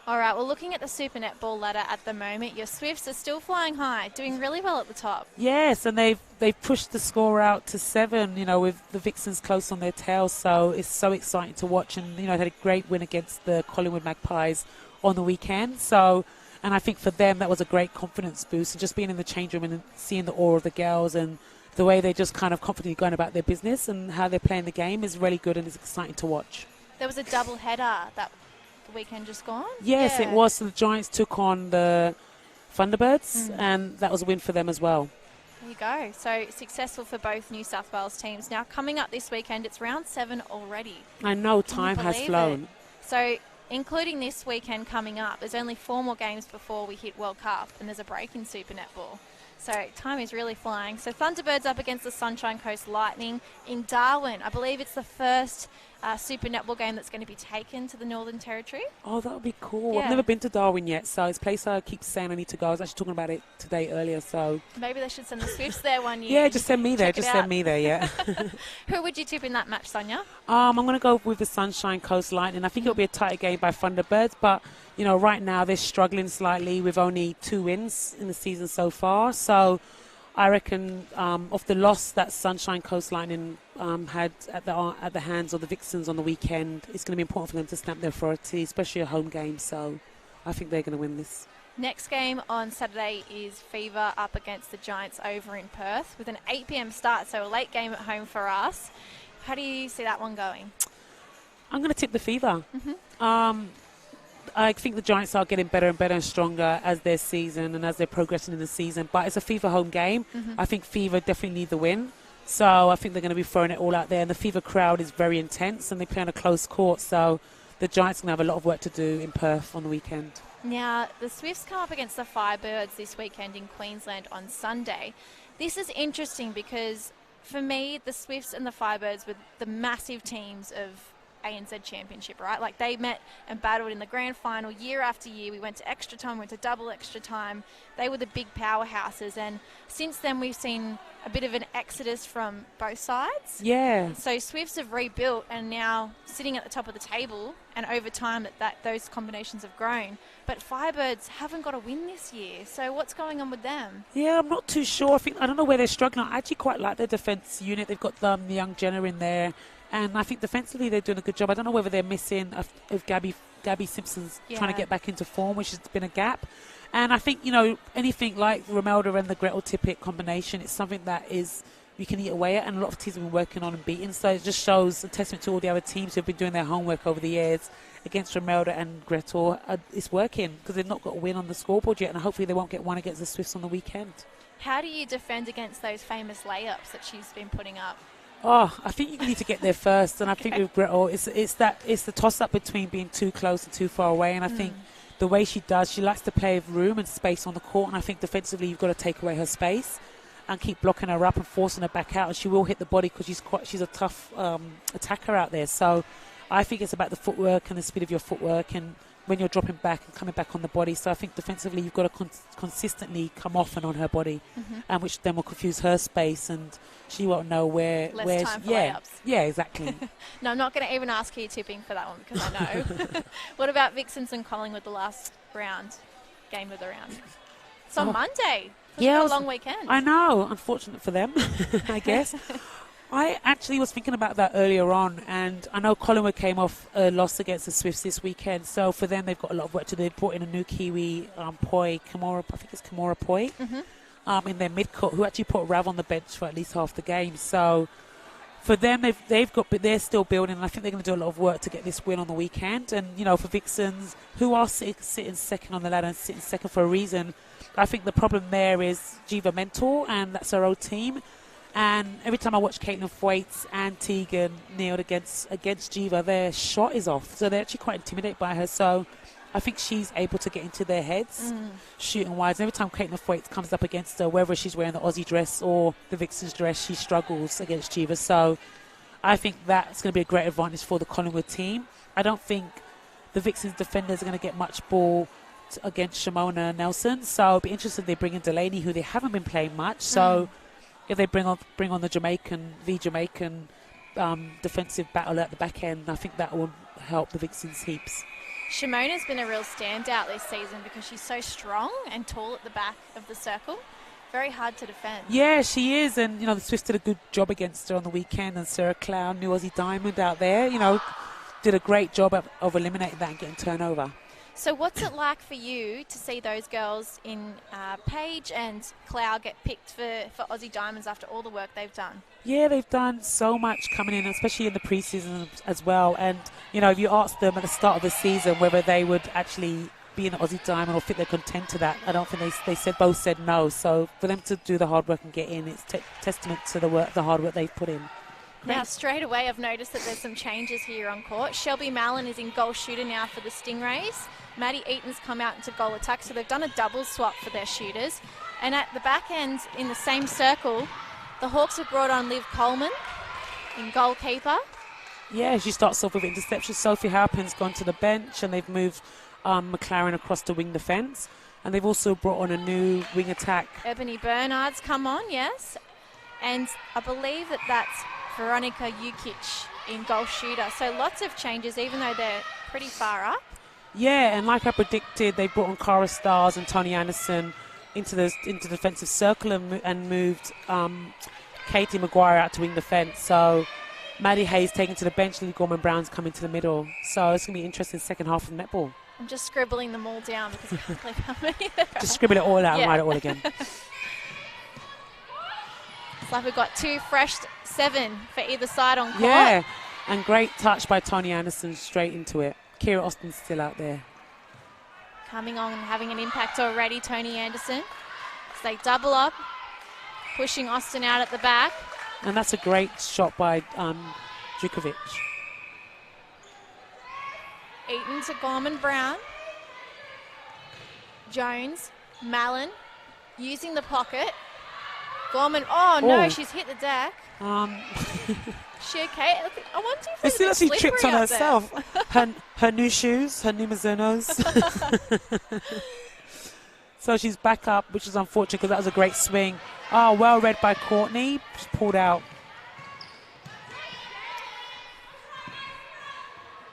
All right, well, looking at the Super Netball ladder at the moment, your Swifts are still flying high, doing really well at the top. Yes, and they've pushed the score out to 7, with the Vixens close on their tail. So it's so exciting to watch. And, they had a great win against the Collingwood Magpies on the weekend. So, and I think for them, that was a great confidence boost. And just being in the change room and seeing the aura of the girls and the way they're just kind of confidently going about their business and how they're playing the game is really good and it's exciting to watch. There was a double header that weekend just gone? Yes, it was. So the Giants took on the Thunderbirds, and that was a win for them as well. There you go. So successful for both New South Wales teams. Now coming up this weekend, it's round 7 already. I know, time has flown. So including this weekend coming up, there's only 4 more games before we hit World Cup, and there's a break in Super Netball. So time is really flying. So Thunderbirds up against the Sunshine Coast Lightning in Darwin. I believe it's the first Super Netball game that's going to be taken to the Northern Territory. Oh, that would be cool. Yeah. I've never been to Darwin yet, so it's a place I keep saying I need to go. I was actually talking about it today earlier, so... Maybe they should send the Swifts there one year. Yeah, just send me there. Just send me there, yeah. Who would you tip in that match, Sonia? I'm going to go with the Sunshine Coast Lightning. I think it'll be a tighter game by Thunderbirds, but... right now they're struggling slightly with only 2 wins in the season so far. So I reckon of the loss that Sunshine Coast Lightning had at the hands of the Vixens on the weekend, it's going to be important for them to stamp their authority, especially a home game. So I think they're going to win this. Next game on Saturday is Fever up against the Giants over in Perth with an 8 p.m. start, so a late game at home for us. How do you see that one going? I'm going to tip the Fever. I think the Giants are getting better and better and stronger as their season and as they're progressing in the season. But it's a Fever home game. I think Fever definitely need the win. So I think they're going to be throwing it all out there. And the Fever crowd is very intense and they play on a close court. So the Giants are going to have a lot of work to do in Perth on the weekend. Now, the Swifts come up against the Firebirds this weekend in Queensland on Sunday. This is interesting because, for me, the Swifts and the Firebirds were the massive teams of ANZ Championship, right? Like, they met and battled in the grand final year after year. We went to extra time, went to double extra time. They were the big powerhouses, and since then we've seen a bit of an exodus from both sides. Yeah. So Swifts have rebuilt and now sitting at the top of the table, and over time those combinations have grown. But Firebirds haven't got a win this year, so what's going on with them? Yeah, I'm not too sure. I don't know where they're struggling. I actually quite like their defence unit. They've got the young Jenna in there, and I think defensively they're doing a good job. I don't know whether they're missing if Gabby Simpson's trying to get back into form, which has been a gap. And I think, anything like Romelda and the Gretel Tippett combination, it's something that you can eat away at, and a lot of teams have been working on and beating. So it just shows a testament to all the other teams who have been doing their homework over the years against Romelda and Gretel. It's working because they've not got a win on the scoreboard yet, and hopefully they won't get one against the Swifts on the weekend. How do you defend against those famous layups that she's been putting up? Oh, I think you need to get there first, and I think with Gretel, it's the toss-up between being too close and too far away, and I think the way she likes to play with room and space on the court, and I think defensively you've got to take away her space and keep blocking her up and forcing her back out, and she will hit the body because she's a tough attacker out there. So I think it's about the footwork and the speed of your footwork, and when you're dropping back and coming back on the body. So I think defensively you've got to consistently come off and on her body, and which then will confuse her space, and she won't know where. Less time for layups. Yeah, exactly. No, I'm not going to even ask who you're tipping for that one because I know. What about Vixens and Collingwood, the last game of the round? It's on Monday. Yeah, a long weekend. I know. Unfortunate for them, I guess. I actually was thinking about that earlier on, and I know Collingwood came off a loss against the Swifts this weekend, so for them they've got a lot of work to do. They brought in a new Kiwi, Kimura Poi, in their mid-court, who actually put Rav on the bench for at least half the game. So for them, they're still building, and I think they're going to do a lot of work to get this win on the weekend. And, for Vixens, who are sitting second on the ladder and sitting second for a reason, I think the problem there is Jiva Mentor, and that's her old team. And every time I watch Caitlin Thwaites and Tegan Neal against Jiva, their shot is off. So they're actually quite intimidated by her. So I think she's able to get into their heads, shooting wise. And every time Caitlin Thwaites comes up against her, whether she's wearing the Aussie dress or the Vixens dress, she struggles against Jiva. So I think that's going to be a great advantage for the Collingwood team. I don't think the Vixens defenders are going to get much ball against Shimona Nelson. So I'll be interested if they bring in Delaney, who they haven't been playing much. So if they bring on the Jamaican defensive battle at the back end, I think that will help the Vixens heaps. Shimona's been a real standout this season because she's so strong and tall at the back of the circle. Very hard to defend. Yeah, she is, and the Swifts did a good job against her on the weekend, and Sarah Clown, new Aussie Diamond out there, did a great job of eliminating that and getting turnover. So what's it like for you to see those girls in Paige and Cloud get picked for Aussie Diamonds after all the work they've done? Yeah, they've done so much coming in, especially in the preseason as well. And, if you asked them at the start of the season whether they would actually be an Aussie Diamond or fit their content to that, I don't think they both said no. So for them to do the hard work and get in, it's testament to the hard work they've put in. Now, straight away, I've noticed that there's some changes here on court. Shelby Mallon is in goal shooter now for the Stingrays. Maddie Eaton's come out into goal attack, so they've done a double swap for their shooters. And at the back end, in the same circle, the Hawks have brought on Liv Coleman in goalkeeper. Yeah, she starts off with interception. Sophie Halpin's gone to the bench, and they've moved McLaren across to wing defence. And they've also brought on a new wing attack. Ebony Bernard's come on, yes. And I believe that's Veronica Jukic in goal shooter. So lots of changes, even though they're pretty far up. Yeah, and like I predicted, they brought on Cara Stars and Tony Anderson into the defensive circle and moved Katie Maguire out to wing defence. So Maddie Hayes taken to the bench, Lily Gorman-Brown's coming to the middle. So it's going to be interesting second half of netball. I'm just scribbling them all down because I can't believe how many there are. Just scribble it all out and write it all again. It's like we've got 2 fresh 7 for either side on court. Yeah, and great touch by Tony Anderson straight into it. Kira Austin's still out there. Coming on and having an impact already, Tony Anderson. So they double up, pushing Austin out at the back. And that's a great shot by Djukovic. Eaton to Gorman Brown. Jones, Mallon, using the pocket. Gorman, oh no, she's hit the deck. She okay? I wonder if you see that she tripped on up herself. her new shoes, her new Mizunos. So she's back up, which is unfortunate because that was a great swing. Oh, well read by Courtney. She's pulled out.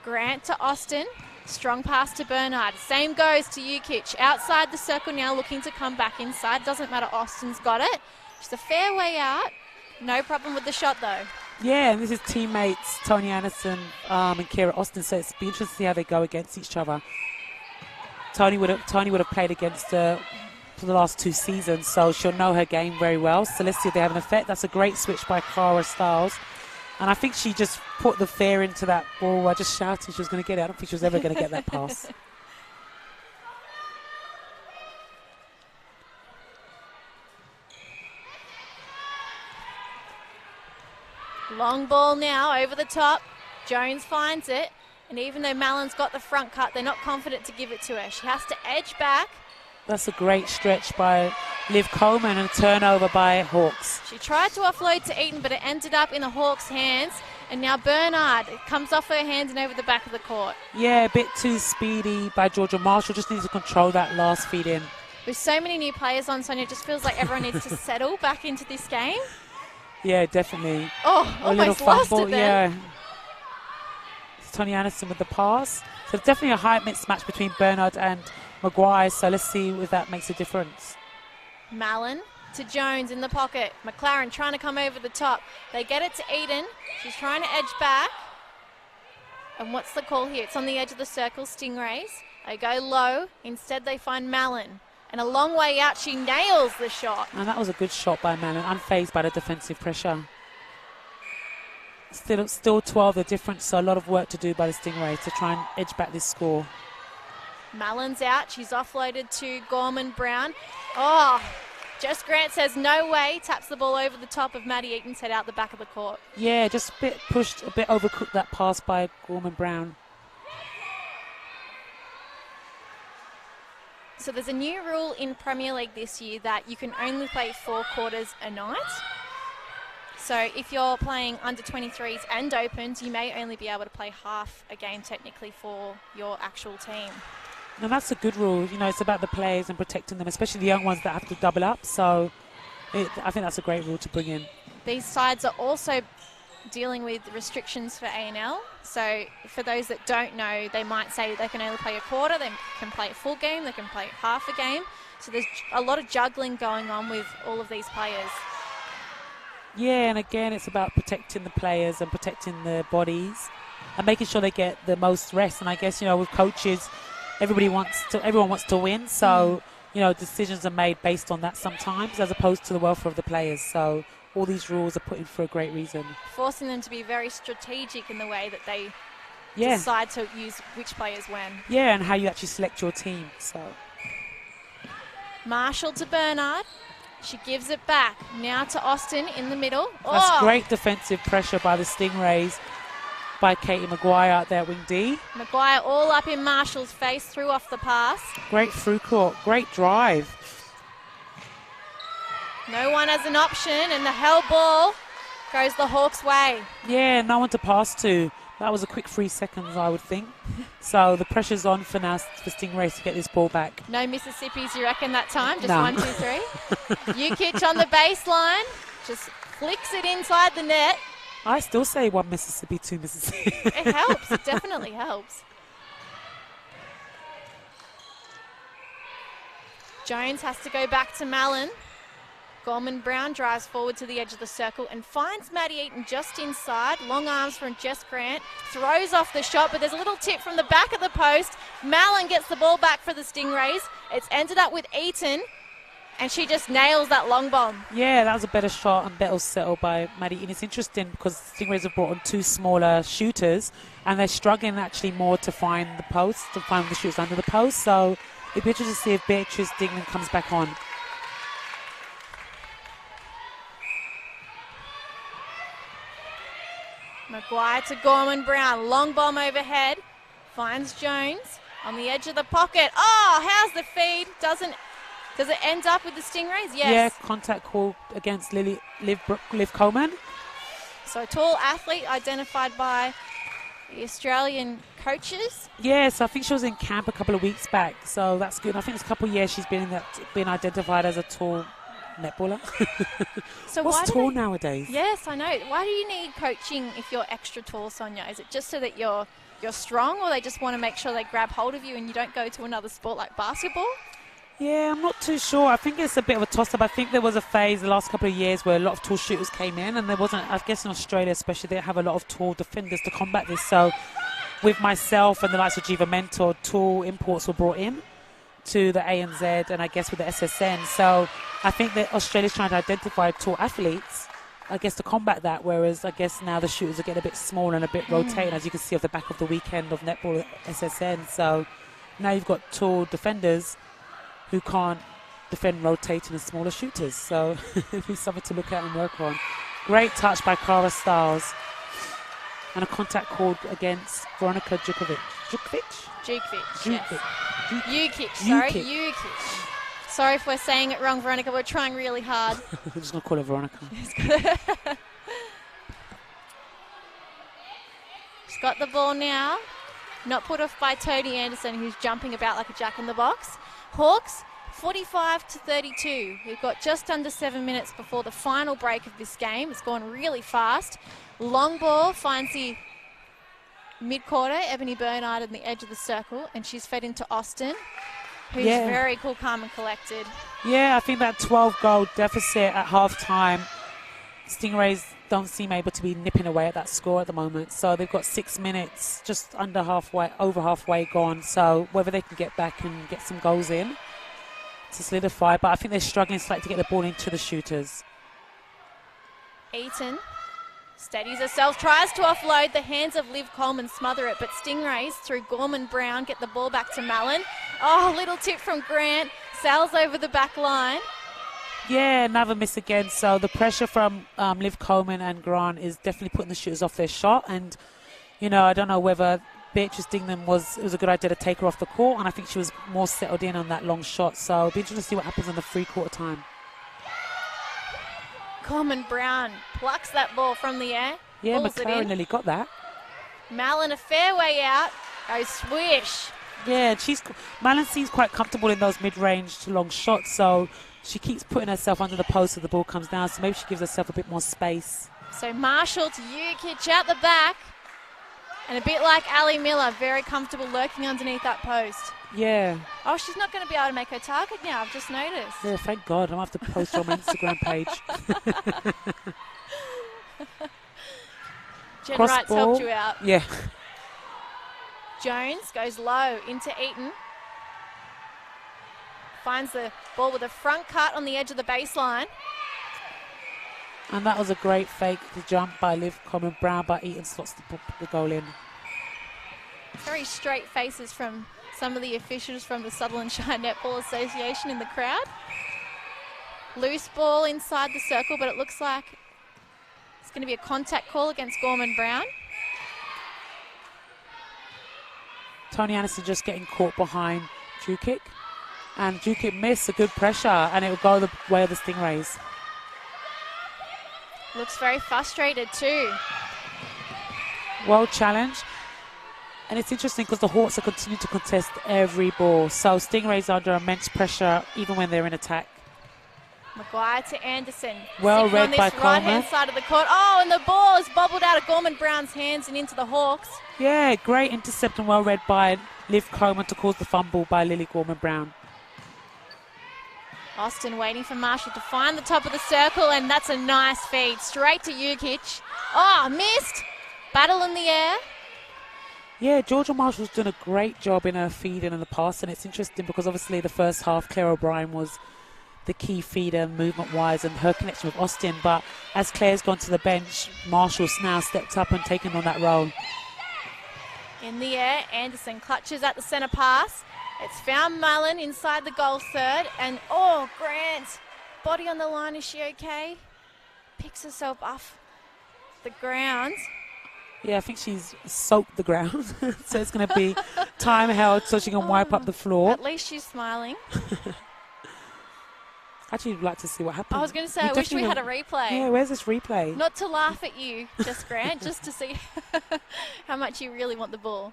Grant to Austin. Strong pass to Bernard. Same goes to Ukic. Outside the circle now, looking to come back inside. Doesn't matter, Austin's got it. Just a fair way out. No problem with the shot, though. Yeah, and this is teammates Tony Anderson and Kira Austin, so it's be interesting to see how they go against each other. Tony would have played against her for the last 2 seasons, so she'll know her game very well. So let's see if they have an effect. That's a great switch by Cara Stiles. And I think she just put the fear into that ball. I just shouted she was going to get it. I don't think she was ever going to get that pass. Long ball now over the top. Jones finds it. And even though Mallon's got the front cut, they're not confident to give it to her. She has to edge back. That's a great stretch by Liv Coleman and a turnover by Hawks. She tried to offload to Eaton, but it ended up in the Hawks' hands. And now Bernard, it comes off her hands and over the back of the court. Yeah, a bit too speedy by Georgia Marshall. Just needs to control that last feed in. With so many new players on, Sonia, it just feels like everyone needs to settle back into this game. Yeah, definitely. Oh, almost lost it then. Yeah. It's Tony Anderson with the pass. So definitely a high mismatch between Bernard and Maguire. So let's see if that makes a difference. Mallon to Jones in the pocket. McLaren trying to come over the top. They get it to Eden. She's trying to edge back. And what's the call here? It's on the edge of the circle, Stingrays. They go low. Instead, they find Mallon. And a long way out, she nails the shot. And that was a good shot by Mallon, unfazed by the defensive pressure. Still 12 the difference, so a lot of work to do by the Stingrays to try and edge back this score. Mallon's out. She's offloaded to Gorman Brown. Oh, Jess Grant says no way. Taps the ball over the top of Maddie Eaton's head out the back of the court. Yeah, just a bit pushed, a bit overcooked that pass by Gorman Brown. So there's a new rule in Premier League this year that you can only play 4 quarters a night. So if you're playing under 23s and opens, you may only be able to play half a game technically for your actual team. And that's a good rule. You know, it's about the players and protecting them, especially the young ones that have to double up. So I think that's a great rule to bring in. These sides are also dealing with restrictions for A&L. So for those that don't know, they might say they can only play a quarter, they can play a full game, they can play half a game. So there's a lot of juggling going on with all of these players. Yeah, and again, it's about protecting the players and protecting their bodies and making sure they get the most rest. And I guess, you know, with coaches, everyone wants to win. So, you know, decisions are made based on that sometimes as opposed to the welfare of the players. So all these rules are put in for a great reason. Forcing them to be very strategic in the way that they decide to use which players when. Yeah, and how you actually select your team. So Marshall to Bernard. She gives it back. Now to Austin in the middle. That's great defensive pressure by the Stingrays, by Katie Maguire out there, wing D. Maguire all up in Marshall's face, threw off the pass. Great through court, great drive. No one as an option, and the hell ball goes the Hawks' way. Yeah, no one to pass to. That was a quick 3 seconds, I would think. So the pressure's on for now for Stingrays to get this ball back. No Mississippis, you reckon, that time? Just no. 1, 2, 3. Ukic on the baseline. Just flicks it inside the net. I still say 1 Mississippi, 2 Mississippi. It helps. It definitely helps. Jones has to go back to Mallon. Gorman Brown drives forward to the edge of the circle and finds Maddie Eaton just inside. Long arms from Jess Grant. Throws off the shot, but there's a little tip from the back of the post. Mallon gets the ball back for the Stingrays. It's ended up with Eaton, and she just nails that long bomb. Yeah, that was a better shot and better settle by Maddie Eaton. It's interesting because the Stingrays have brought on 2 smaller shooters, and they're struggling actually more to find the post, to find the shooters under the post. So it'd be interesting to see if Beatrice Dingman comes back on. Maguire to Gorman Brown. Long bomb overhead. Finds Jones. On the edge of the pocket. Oh, how's the feed? Does it end up with the Stingrays? Yes. Yeah, contact call against Liv Coleman. So a tall athlete identified by the Australian coaches. Yes, I think she was in camp a couple of weeks back, so that's good. I think it's a couple of years she's been identified as a tall netballer. So what's tall nowadays? Yes, I know. Why do you need coaching if you're extra tall, Sonia? Is it just so that you're strong, or they just want to make sure they grab hold of you and you don't go to another sport like basketball? Yeah, I'm not too sure. I think it's a bit of a toss-up. I think there was a phase the last couple of years where a lot of tall shooters came in, and there wasn't, I guess in Australia especially, they have a lot of tall defenders to combat this. So with myself and the likes of Jiva Mentor, tall imports were brought in to the ANZ and I guess with the SSN. So I think that Australia's trying to identify tall athletes, I guess, to combat that, whereas I guess now the shooters are getting a bit smaller and a bit rotating, as you can see off the back of the weekend of netball at SSN. So now you've got tall defenders who can't defend rotating and smaller shooters. So it's something to look at and work on. Great touch by Cara Stiles. And a contact called against Veronica Jukovic. Jukic. Sorry if we're saying it wrong, Veronica. We're trying really hard. I'm just going to call her Veronica. She's got the ball now. Not put off by Tony Anderson, who's jumping about like a jack-in-the-box. Hawks, 45-32. We've got just under 7 minutes before the final break of this game. It's gone really fast. Long ball finds the mid-quarter, Ebony Bernard on the edge of the circle, and she's fed into Austin, who's very cool, calm and collected. Yeah, I think that 12-goal deficit at half-time, Stingrays don't seem able to be nipping away at that score at the moment. So they've got 6 minutes, just under halfway, over halfway gone. So whether they can get back and get some goals in to solidify, but I think they're struggling slightly to get the ball into the shooters. Eaton steadies herself, tries to offload. The hands of Liv Coleman smother it, but Stingrays through Gorman Brown get the ball back to Mallon. Oh, little tip from Grant, sails over the back line. Yeah, another miss again. So the pressure from Liv Coleman and Grant is definitely putting the shooters off their shot. And, you know, I don't know whether Beatrice Dingham it was a good idea to take her off the court, and I think she was more settled in on that long shot. So it'll be interesting to see what happens in the three-quarter time. Coleman Brown plucks that ball from the air. Yeah, McLaren nearly got that. Mallon a fair way out. Goes swish. Yeah, Mallon seems quite comfortable in those mid-range to long shots, so she keeps putting herself under the post so the ball comes down, so maybe she gives herself a bit more space. So Marshall to Jukic out the back. And a bit like Ali Miller, very comfortable lurking underneath that post. Yeah. Oh, she's not going to be able to make her target now, I've just noticed. Yeah, thank God. I'm going to have to post her on my Instagram page. Jen Wright's helped you out. Yeah. Jones goes low into Eaton. Finds the ball with a front cut on the edge of the baseline. And that was a great fake to jump by Liv Coleman Brown, but Eaton slots the goal in. Very straight faces from some of the officials from the Sutherland Shire Netball Association in the crowd. Loose ball inside the circle, but it looks like it's going to be a contact call against Gorman Brown. Tony Anderson just getting caught behind Jukic. And Jukic missed a good pressure, and it will go the way of the Stingrays. Looks very frustrated too. Well challenged. And it's interesting because the Hawks are continuing to contest every ball. So Stingrays are under immense pressure even when they're in attack. Maguire to Anderson. Well read by Coleman. Right-hand side of the court. Oh, and the ball is bobbled out of Gorman Brown's hands and into the Hawks. Yeah, great intercept and well read by Liv Coleman to cause the fumble by Lily Gorman Brown. Austin waiting for Marshall to find the top of the circle, and that's a nice feed. Straight to Jukic. Oh, missed. Battle in the air. Yeah, Georgia Marshall's done a great job in her feeding in the past, and it's interesting because obviously the first half, Claire O'Brien was the key feeder movement-wise and her connection with Austin, but as Claire's gone to the bench, Marshall's now stepped up and taken on that role. In the air, Anderson clutches at the centre pass. It's found Mullen inside the goal third, and oh, Grant, body on the line, is she okay? Picks herself off the ground. Yeah, I think she's soaked the ground. So it's going to be time held so she can wipe up the floor. At least she's smiling. Actually, would like to see what happens. I was going to say, I wish we had a replay. Yeah, where's this replay? Not to laugh at you, Grant, just to see how much you really want the ball.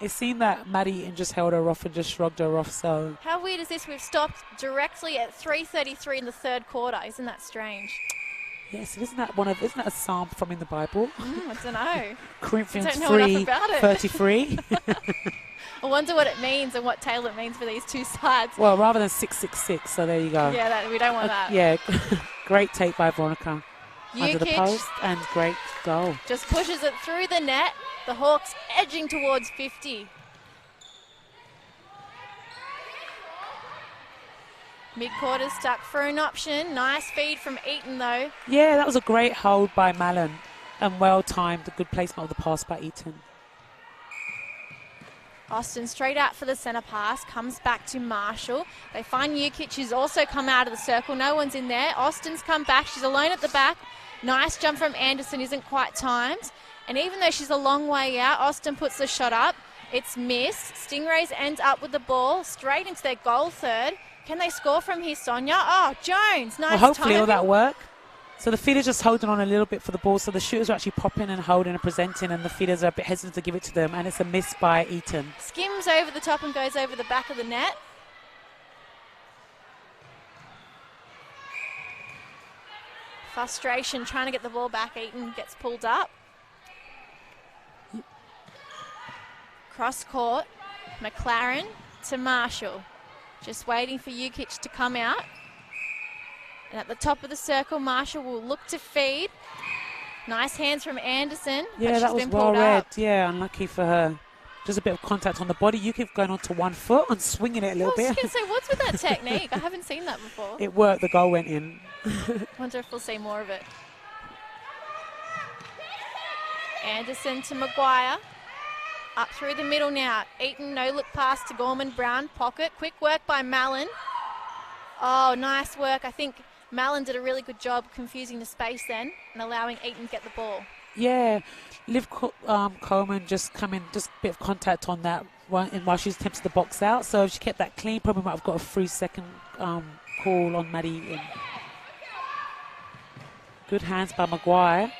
It seemed that Maddie Eaton just held her off and just shrugged her off, so... How weird is this? We've stopped directly at 3:33 in the third quarter. Isn't that strange? Yes, isn't that a psalm from in the Bible? I don't know. Corinthians 3:33. I wonder what it means and what tail it means for these two sides. Well, rather than 666, so there you go. Yeah, we don't want that. Yeah, great take by Veronica. Under the post, and great goal. Just pushes it through the net. The Hawks edging towards 50. Mid-quarter stuck for an option. Nice feed from Eaton, though. Yeah, that was a great hold by Mallon. And well-timed, a good placement of the pass by Eaton. Austin straight out for the centre pass. Comes back to Marshall. They find Jukic, who's also come out of the circle. No one's in there. Austin's come back. She's alone at the back. Nice jump from Anderson. Isn't quite timed. And even though she's a long way out, Austin puts the shot up. It's missed. Stingrays end up with the ball straight into their goal third. Can they score from here, Sonia? Oh, Jones. Nice. Well, hopefully timing. all that work. So the feeder's just holding on a little bit for the ball. So the shooters are actually popping and holding and presenting, and the feeders are a bit hesitant to give it to them. And it's a miss by Eaton. Skims over the top and goes over the back of the net. Frustration trying to get the ball back. Eaton gets pulled up. Cross court. McLaren to Marshall. Just waiting for Jukic to come out. And at the top of the circle, Marshall will look to feed. Nice hands from Anderson. Yeah, that was well read. Yeah, unlucky for her. Just a bit of contact on the body. Jukic going onto 1 foot and swinging it a little bit. I was going to say, what's with that technique? I haven't seen that before. It worked. The goal went in. Wonder if we'll see more of it. Anderson to Maguire. Up through the middle now. Eaton, no look pass to Gorman Brown. Pocket. Quick work by Mallon. Oh, nice work. I think Mallon did a really good job confusing the space then and allowing Eaton to get the ball. Yeah. Liv Coleman just coming, just a bit of contact on that one while she's attempted to box out. So if she kept that clean, probably might have got a 3-second call on Maddie Eaton. Good hands by Maguire.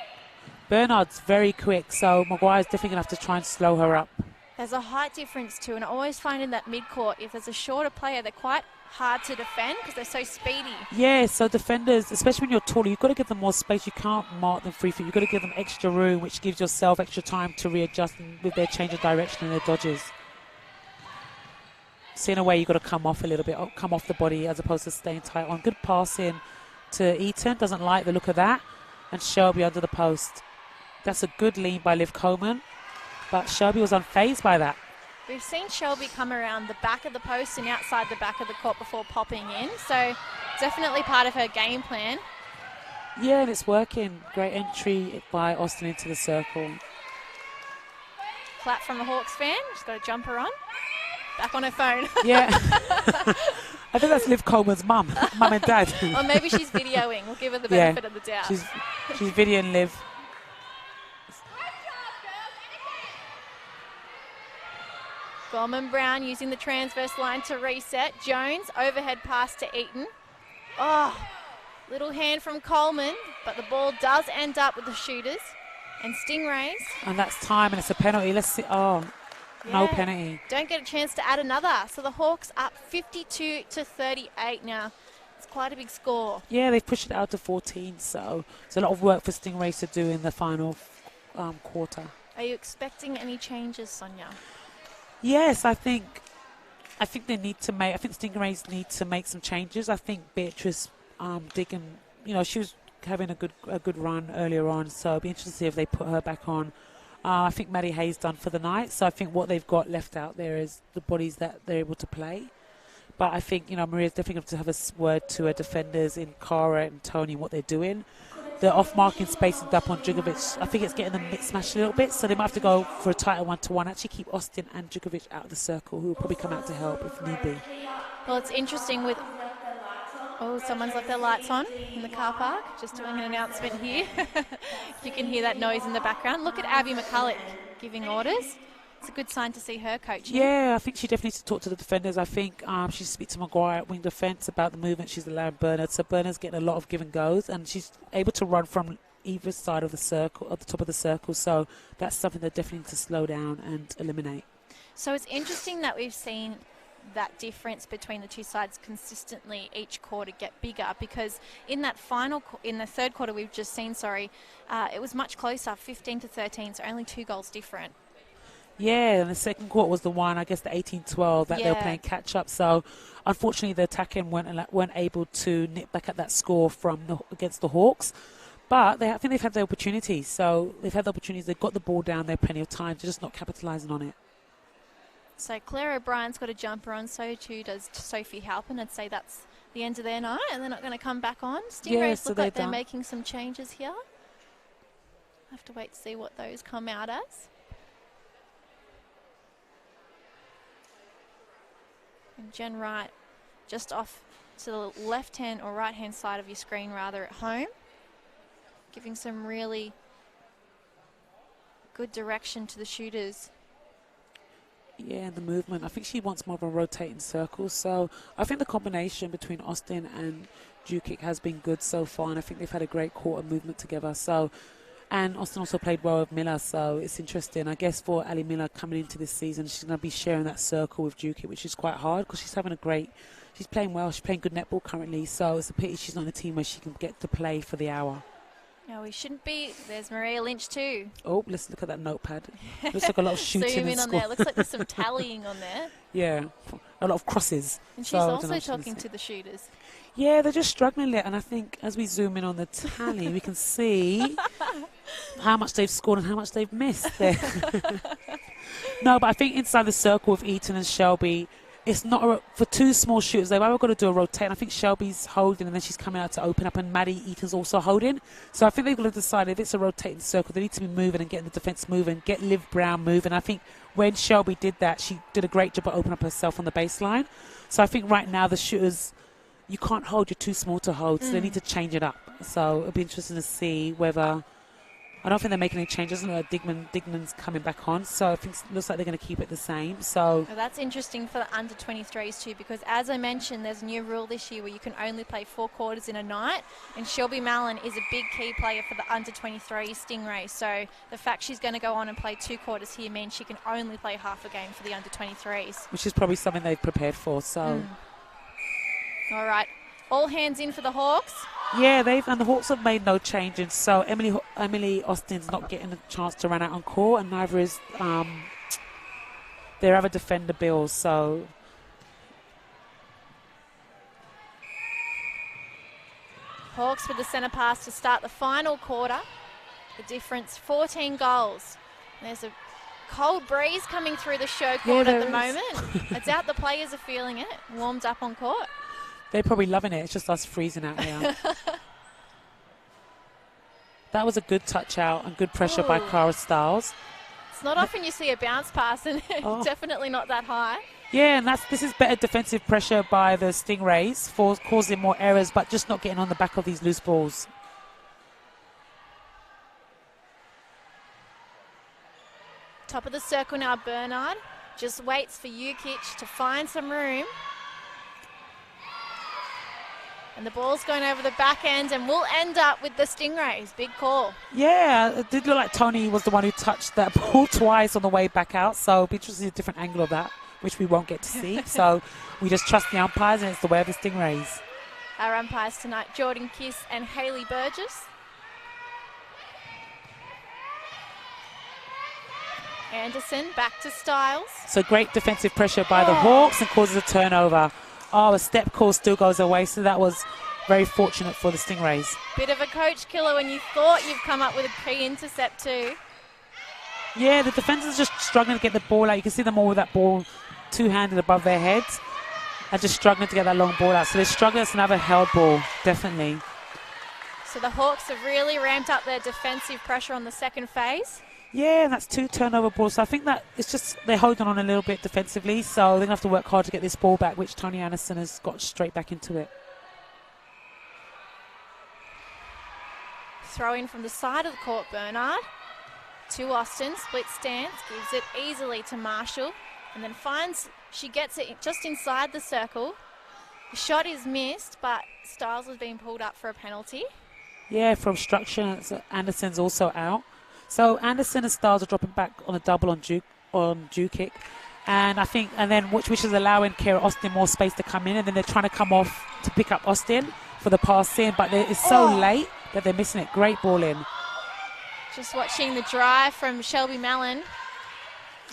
Bernard's very quick, so Maguire's definitely going to have to try and slow her up. There's a height difference too, and I always find in that mid-court, if there's a shorter player, they're quite hard to defend because they're so speedy. Yeah, so defenders, especially when you're taller, you've got to give them more space. You can't mark them free feet. You've got to give them extra room, which gives yourself extra time to readjust with their change of direction and their dodges. So in a way, you've got to come off a little bit, come off the body as opposed to staying tight on. Good passing to Eaton. Doesn't like the look of that. And Shelby under the post. That's a good lean by Liv Coleman. But Shelby was unfazed by that. We've seen Shelby come around the back of the post and outside the back of the court before popping in. So definitely part of her game plan. Yeah, and it's working. Great entry by Austin into the circle. Clap from the Hawks fan. She's got a jumper on. Back on her phone. Yeah. I think that's Liv Coleman's mum and dad. Or maybe she's videoing. We'll give her the benefit of the doubt. She's videoing Liv. Gorman Brown using the transverse line to reset. Jones, overhead pass to Eaton. Oh, little hand from Coleman, but the ball does end up with the shooters. And Stingrays. And that's time, and it's a penalty. Let's see. Oh, yeah. No penalty. Don't get a chance to add another. So the Hawks up 52-38 now. It's quite a big score. Yeah, they've pushed it out to 14, so it's a lot of work for Stingrays to do in the final quarter. Are you expecting any changes, Sonia? Yes, I think they need to make. I think Stingrays need to make some changes. I think Beatrice Diggin, she was having a good run earlier on, so it'll be interesting to see if they put her back on. I think Maddie Hayes done for the night, so I think what they've got left out there is the bodies that they're able to play. But I think Maria's definitely going to have a word to her defenders in Cara and Tony what they're doing. The off-marking space up on Djugovic, I think it's getting them smashed a little bit, so they might have to go for a tighter 1-to-1. Actually keep Austin and Djugovic out of the circle, who will probably come out to help if need be. Well, it's interesting with Oh, someone's left their lights on in the car park. Just doing an announcement here. You can hear that noise in the background. Look at Abby McCulloch giving orders. It's a good sign to see her coaching. Yeah, I think she definitely needs to talk to the defenders. I think she should speak to Maguire at wing defence about the movement she's allowing Bernard. So Bernard's getting a lot of give and goes, and she's able to run from either side of the circle, at the top of the circle. So that's something that definitely needs to slow down and eliminate. So it's interesting that we've seen that difference between the two sides consistently each quarter get bigger, because in that in the third quarter we've just seen, it was much closer, 15-13, so only 2 goals different. Yeah, and the second quarter was the one, I guess, the 18-12 that they were playing catch-up. So, unfortunately, the attacking weren't able to nip back at that score against the Hawks. But I think they've had the opportunities. So, they've had the opportunities. They've got the ball down there plenty of time. They're just not capitalising on it. So, Claire O'Brien's got a jumper on. So, too, does Sophie Halpin. I'd say that's the end of their night, and they're not going to come back on. Stingrays look like they're making some changes here. Have to wait to see what those come out as. And Jen Wright just off to the left-hand or right-hand side of your screen, rather, at home, giving some really good direction to the shooters. Yeah, the movement. I think she wants more of a rotating circle. So I think the combination between Austin and Jukic has been good so far, and I think they've had a great quarter movement together. So, and Austin also played well with Miller, so it's interesting. I guess for Ali Miller coming into this season, she's going to be sharing that circle with Jukic, which is quite hard because she's playing well. She's playing good netball currently, so it's a pity she's not on a team where she can get to play for the hour. No, we shouldn't be. There's Maria Lynch too. Oh, let's look at that notepad. Looks like a lot of shooting. Zoom in on there. Looks like there's some tallying on there. Yeah, a lot of crosses. And she's also talking to the shooters. Yeah, they're just struggling there, and I think as we zoom in on the tally, we can see how much they've scored and how much they've missed there. No, but I think inside the circle with Eaton and Shelby, it's not for 2 small shooters. They've either got to do a rotate. I think Shelby's holding, and then she's coming out to open up, and Maddie Eaton's also holding. So I think they've got to decide if it's a rotating circle, they need to be moving and getting the defence moving, get Liv Brown moving. I think when Shelby did that, she did a great job at opening up herself on the baseline. So I think right now the shooters, you can't hold, you're too small to hold, so they need to change it up. So it'll be interesting to see whether, I don't think they're making any changes. Dignan's coming back on, so I think it looks like they're going to keep it the same. So well, that's interesting for the under-23s too, because as I mentioned, there's a new rule this year where you can only play 4 quarters in a night, and Shelby Mallon is a big key player for the under-23 Stingrays. So the fact she's going to go on and play 2 quarters here means she can only play half a game for the under-23s. Which is probably something they've prepared for, so... All right, all hands in for the Hawks. Yeah, and the Hawks have made no changes. So Emily Austin's not getting a chance to run out on court, and neither is their other defender, Bill. So Hawks with the centre pass to start the final quarter. The difference, 14 goals. There's a cold breeze coming through the ShowCourt at the moment. I doubt the players are feeling it. Warmed up on court. They're probably loving it. It's just us freezing out here. That was a good touch out and good pressure by Cara Stiles. It's not often you see a bounce pass, and definitely not that high. Yeah, and this is better defensive pressure by the Stingrays for causing more errors, but just not getting on the back of these loose balls. Top of the circle now, Bernard. Just waits for Jukic to find some room. And the ball's going over the back end, and we'll end up with the Stingrays. Big call. Yeah, it did look like Tony was the one who touched that ball twice on the way back out. So it'll be interesting to see a different angle of that, which we won't get to see. So we just trust the umpires, and it's the way of the Stingrays. Our umpires tonight, Jordan Kiss and Hayley Burgess. Anderson back to Stiles. So great defensive pressure by the Hawks and causes a turnover. Oh, a step call still goes away, so that was very fortunate for the Stingrays. Bit of a coach killer when you thought you've come up with a pre-intercept too. Yeah, the defenders are just struggling to get the ball out. You can see them all with that ball two-handed above their heads and just struggling to get that long ball out. So they're struggling to have a held ball, definitely. So the Hawks have really ramped up their defensive pressure on the second phase. Yeah, and that's 2 turnover balls. So I think that it's just they're holding on a little bit defensively. So they're going to have to work hard to get this ball back, which Tony Anderson has got straight back into it. throw in from the side of the court, Bernard. To Austin, split stance, gives it easily to Marshall, and then she gets it just inside the circle. The shot is missed, but Styles has been pulled up for a penalty. Yeah, for obstruction. Anderson's also out. So Anderson and Styles are dropping back on a double on Jukic. And I think, which is allowing Kira Austin more space to come in, and then they're trying to come off to pick up Austin for the pass in, but it's so late that they're missing it. Great ball in. Just watching the drive from Shelby Mallon,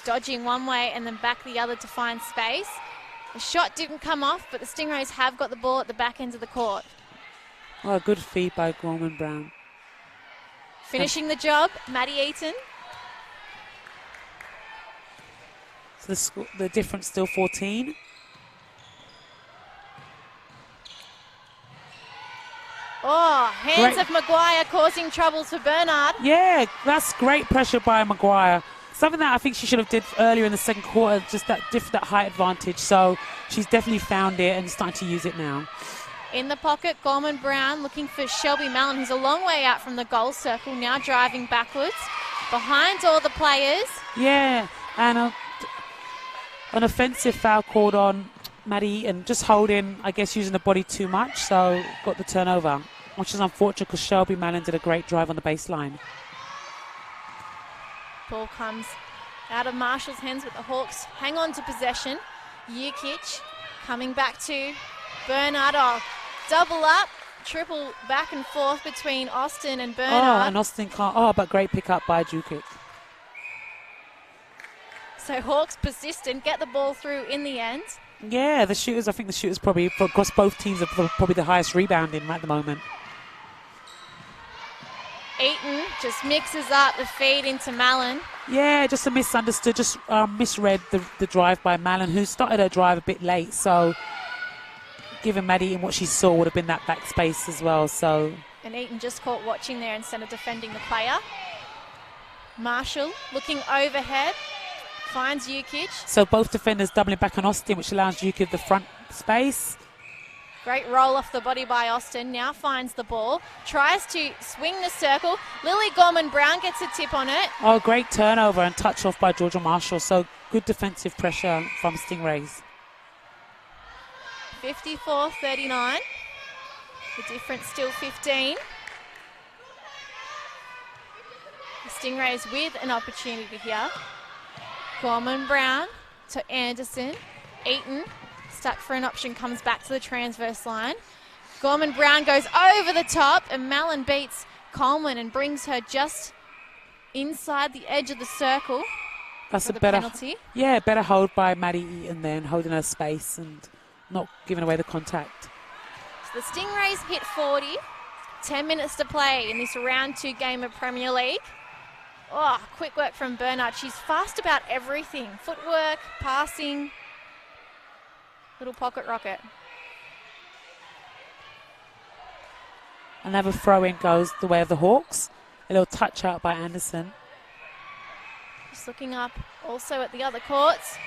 dodging one way and then back the other to find space. The shot didn't come off, but the Stingrays have got the ball at the back end of the court. Oh, good feed by Gorman Brown. Finishing the job, Maddie Eaton. So the difference still 14. Oh, hands of Maguire causing troubles for Bernard. Yeah, that's great pressure by Maguire. Something that I think she should have did earlier in the second quarter, just that height advantage. So she's definitely found it and starting to use it now. In the pocket, Gorman Brown looking for Shelby Mallon, who's a long way out from the goal circle, now driving backwards. Behind all the players. Yeah, and an offensive foul called on Maddie and just holding, I guess, using the body too much, so got the turnover, which is unfortunate because Shelby Mallon did a great drive on the baseline. Ball comes out of Marshall's hands, but the Hawks hang on to possession. Jukic coming back to Bernard. Double up, triple back and forth between Austin and Bernard. And Austin can't. But great pick up by Jukic. So Hawks persistent, get the ball through in the end. Yeah, I think the shooters probably, across both teams, are probably the highest rebounding at the moment. Eaton just mixes up the feed into Mallon. Yeah, just a misunderstood, just misread the drive by Mallon, who started her drive a bit late. So given Maddie Eaton what she saw would have been that back space as well. So and Eaton just caught watching there instead of defending the player. Marshall looking overhead. Finds Jukic. So both defenders doubling back on Austin, which allows Jukic the front space. Great roll off the body by Austin. Now finds the ball. Tries to swing the circle. Lily Gorman-Brown gets a tip on it. Oh, great turnover and touch off by Georgia Marshall. So good defensive pressure from Stingrays. 54-39. The difference still 15. The Stingrays with an opportunity here. Gorman-Brown to Anderson. Eaton, stuck for an option, comes back to the transverse line. Gorman-Brown goes over the top, and Mallon beats Coleman and brings her just inside the edge of the circle. That's a better penalty. Yeah, better hold by Maddie Eaton then, holding her space and not giving away the contact. So the Stingrays hit 40. 10 minutes to play in this round 2 game of Premier League. Oh, quick work from Bernard. She's fast about everything. Footwork, passing, little pocket rocket. Another throw-in goes the way of the Hawks. A little touch out by Anderson. Just looking up also at the other courts.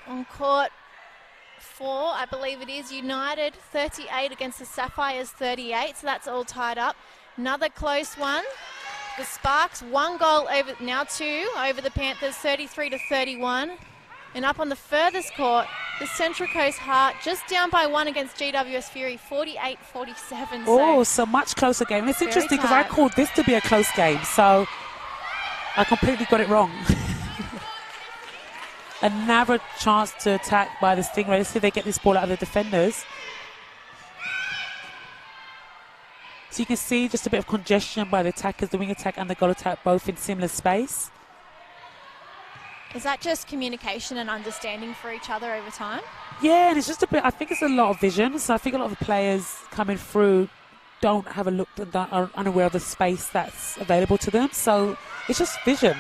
On court 4, I believe it is, United 38 against the Sapphires 38. So that's all tied up. Another close one. The Sparks, 1 goal over, now 2 over the Panthers, 33-31. And up on the furthest court, the Central Coast Heart just down by 1 against GWS Fury, 48-47. So much closer game. It's interesting because I called this to be a close game, so I completely got it wrong. Another chance to attack by the Stingrays. Let's see if they get this ball out of the defenders. So you can see just a bit of congestion by the attackers, the wing attack and the goal attack, both in similar space. Is that just communication and understanding for each other over time? Yeah, and it's just a bit, I think it's a lot of vision. So I think a lot of the players coming through don't have a look and are unaware of the space that's available to them. So it's just vision,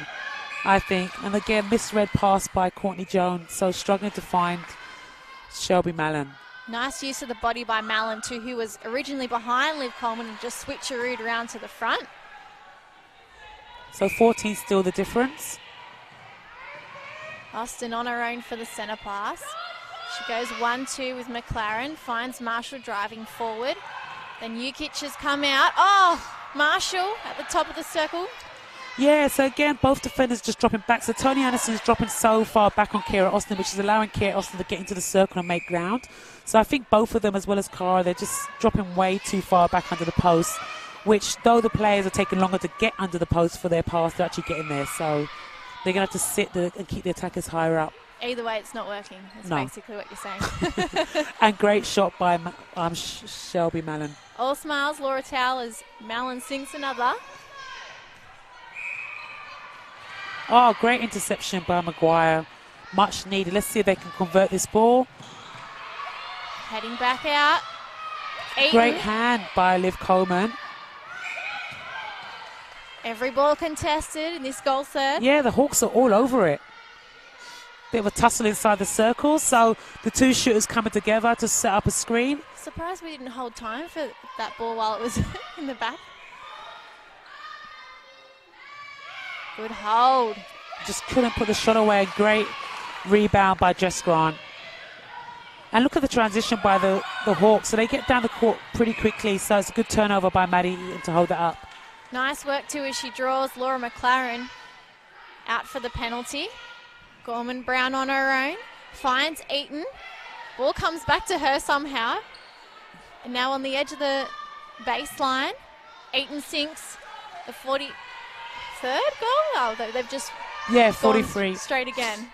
I think. And again, misread pass by Courtney Jones, so struggling to find Shelby Mallon. Nice use of the body by Mallon too, who was originally behind Liv Coleman and just switcherooed around to the front. So 14 still the difference. Austin on her own for the centre pass. She goes 1-2 with McLaren, finds Marshall driving forward. Then Jukic has come out. Oh, Marshall at the top of the circle. Yeah, so again, both defenders just dropping back. So Tony Anderson is dropping so far back on Kira Austin, which is allowing Kira Austin to get into the circle and make ground. So I think both of them, as well as Cara, they're just dropping way too far back under the post, which though the players are taking longer to get under the post for their pass, they're actually getting there. So they're going to have to sit and keep the attackers higher up. Either way, it's not working. That's basically what you're saying. And great shot by Shelby Mallon. All smiles, Laura Towell, as Mallon sinks another. Oh, great interception by Maguire. Much needed. Let's see if they can convert this ball. Heading back out. Eaton. Great hand by Liv Coleman. Every ball contested in this goal third. Yeah, the Hawks are all over it. Bit of a tussle inside the circle. So the two shooters coming together to set up a screen. Surprised we didn't hold time for that ball while it was in the back. Good hold. Just couldn't put the shot away. Great rebound by Jess Grant. And look at the transition by the Hawks. So they get down the court pretty quickly. So it's a good turnover by Maddie Eaton to hold that up. Nice work too as she draws Laura McLaren out for the penalty. Gorman Brown on her own. Finds Eaton. Ball comes back to her somehow. And now on the edge of the baseline. Eaton sinks the 43rd goal? Oh, they've just 43. Straight again.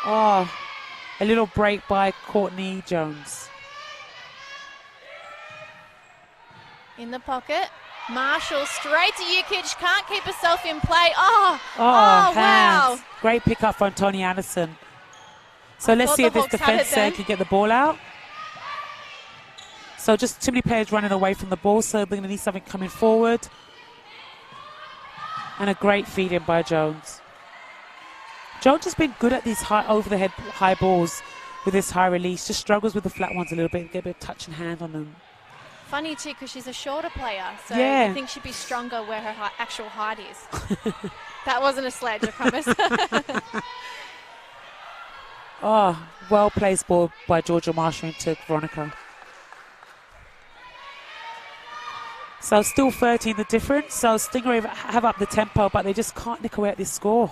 Oh, a little break by Courtney Jones. In the pocket. Marshall straight to Jukic. Can't keep herself in play. Oh wow. Great pick up from Tony Anderson. So let's see if this defense can get the ball out. So just too many players running away from the ball, so they're going to need something coming forward. And a great feed in by Jones. Jones has been good at these over-the-head high balls with this high release. Just struggles with the flat ones a little bit, get a bit of touch and hand on them. Funny too, because she's a shorter player, so yeah. I think she'd be stronger where her actual height is. That wasn't a sledge, I promise. Oh, well-placed ball by Georgia Marshall into Veronica. So still 13 the difference. So Stingray have up the tempo, but they just can't nick away at this score.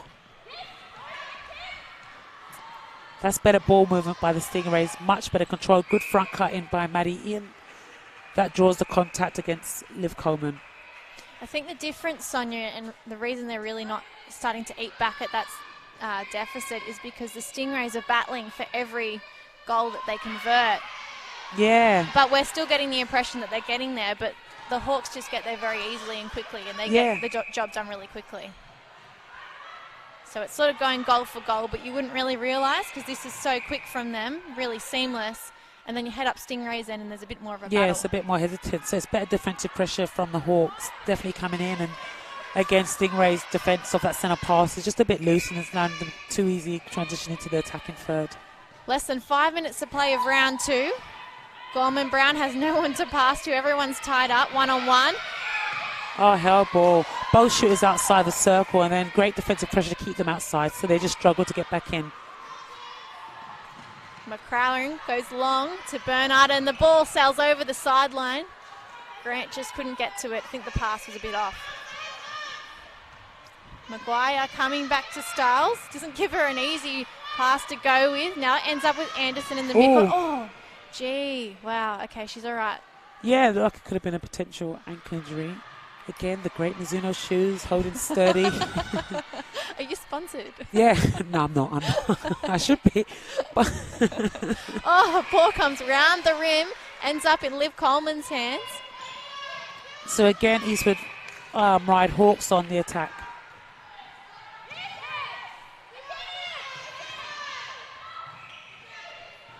That's better ball movement by the Stingrays. Much better control. Good front cut in by Maddie Ian. That draws the contact against Liv Coleman. I think the difference, Sonia, and the reason they're really not starting to eat back at that deficit is because the Stingrays are battling for every goal that they convert. Yeah. But we're still getting the impression that they're getting there, but the Hawks just get there very easily and quickly, and they get the job done really quickly. So it's sort of going goal for goal, but you wouldn't really realise because this is so quick from them, really seamless. And then you head up Stingrays end and there's a bit more of a battle. Yeah, it's a bit more hesitant. So it's better defensive pressure from the Hawks, definitely coming in. And again, Stingray's defence of that centre pass is just a bit loose and it's landing them too easy transition into the attacking third. Less than 5 minutes to play of round two. Gorman Brown has no one to pass to. Everyone's tied up, one-on-one. Oh, hell ball. Both shooters outside the circle and then great defensive pressure to keep them outside. So they just struggle to get back in. McCrowling goes long to Bernard and the ball sails over the sideline. Grant just couldn't get to it. I think the pass was a bit off. Maguire coming back to Stiles. Doesn't give her an easy pass to go with. Now it ends up with Anderson in the midfield. Oh, gee. Wow. Okay, she's all right. Yeah, look, it could have been a potential ankle injury. Again, the great Mizuno shoes, holding sturdy. Are you sponsored? Yeah. No, I'm not. I should be. But oh, ball comes round the rim, ends up in Liv Coleman's hands. So again, Eastwood ride Hawks on the attack.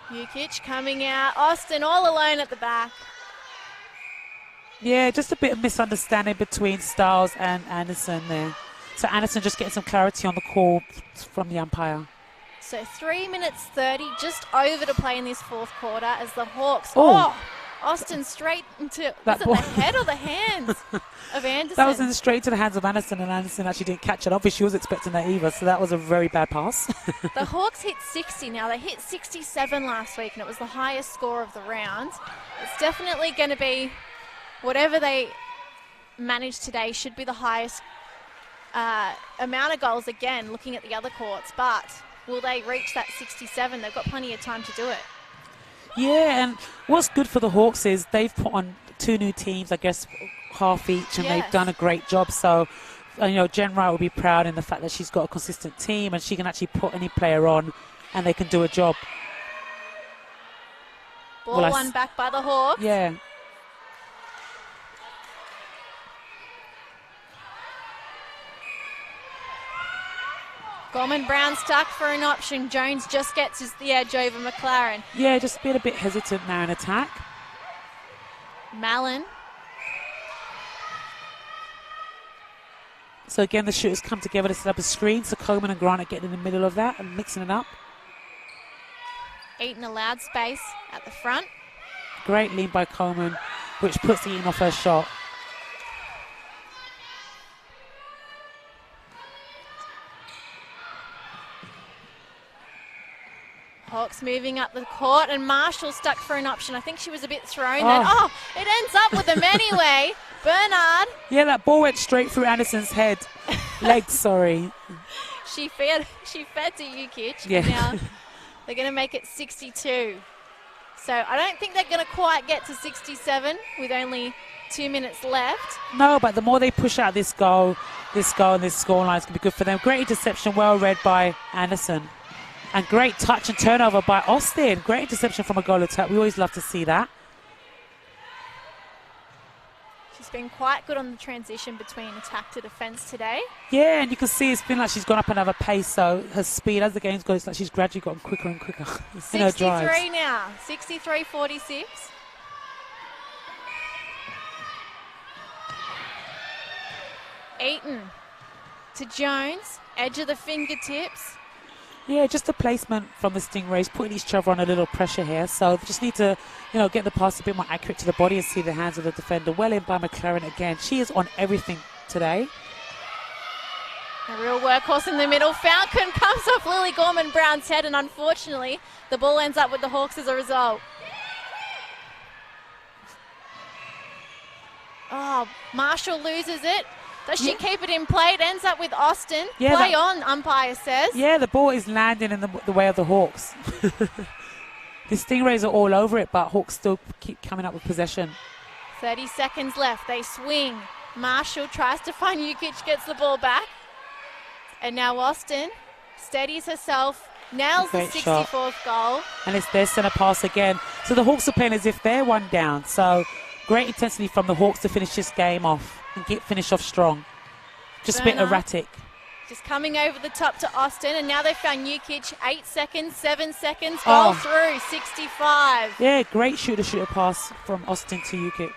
Jukic coming out. Austin all alone at the back. Yeah, just a bit of misunderstanding between Stiles and Anderson there. So Anderson just getting some clarity on the call from the umpire. So 3 minutes 30, just over to play in this fourth quarter as the Hawks. Austin straight into was it the head or the hands of Anderson? That was in straight to the hands of Anderson, and Anderson actually didn't catch it. Obviously, she was expecting that either, so that was a very bad pass. The Hawks hit 60 now. They hit 67 last week, and it was the highest score of the round. It's definitely going to be whatever they manage today should be the highest amount of goals again, looking at the other courts. But will they reach that 67? They've got plenty of time to do it. Yeah, and what's good for the Hawks is they've put on 2 new teams, I guess, half each, and they've done a great job. So, Jen Wright will be proud in the fact that she's got a consistent team and she can actually put any player on and they can do a job. Ball won back by the Hawks. Yeah. Gorman Brown stuck for an option. Jones just gets the edge over McLaren. Yeah, just been a bit hesitant now in attack. Mallon. So again, the shooters come together to set up a screen. So Coleman and Grant are getting in the middle of that and mixing it up. Eaton allowed space at the front. Great lean by Coleman, which puts Eaton off her shot. Hawks moving up the court, and Marshall stuck for an option. I think she was a bit thrown then. Oh, it ends up with them anyway. Bernard. Yeah, that ball went straight through Anderson's head. Legs, sorry. She fed to Jukic. Yeah. Now they're going to make it 62. So I don't think they're going to quite get to 67 with only 2 minutes left. No, but the more they push out this goal and this scoreline is going to be good for them. Great interception, well read by Anderson. And great touch and turnover by Austin. Great interception from a goal attack. We always love to see that. She's been quite good on the transition between attack to defence today. Yeah, and you can see it's been like she's gone up another pace. So her speed as the game's gone, it's like she's gradually gotten quicker and quicker in her drives. 63 now. 63-46. Eaton to Jones. Edge of the fingertips. Yeah, just a placement from the Stingrays, putting each other on a little pressure here. So they just need to, get the pass a bit more accurate to the body and see the hands of the defender. Well in by McLaren again. She is on everything today. A real workhorse in the middle. Falcon comes off Lily Gorman Brown's head, and unfortunately, the ball ends up with the Hawks as a result. Oh, Marshall loses it. Does she keep it in play? It ends up with Austin. Yeah, play on, umpire says. Yeah, the ball is landing in the way of the Hawks. The Stingrays are all over it, but Hawks still keep coming up with possession. 30 seconds left. They swing. Marshall tries to find Jukic, gets the ball back. And now Austin steadies herself, nails the 64th goal. And it's their centre pass again. So the Hawks are playing as if they're one down. So great intensity from the Hawks to finish this game off and finish off strong. Just Bernard, a bit erratic. Just coming over the top to Austin, and now they found Jukic. 8 seconds, 7 seconds, goal through, 65. Yeah, great shooter pass from Austin to Jukic.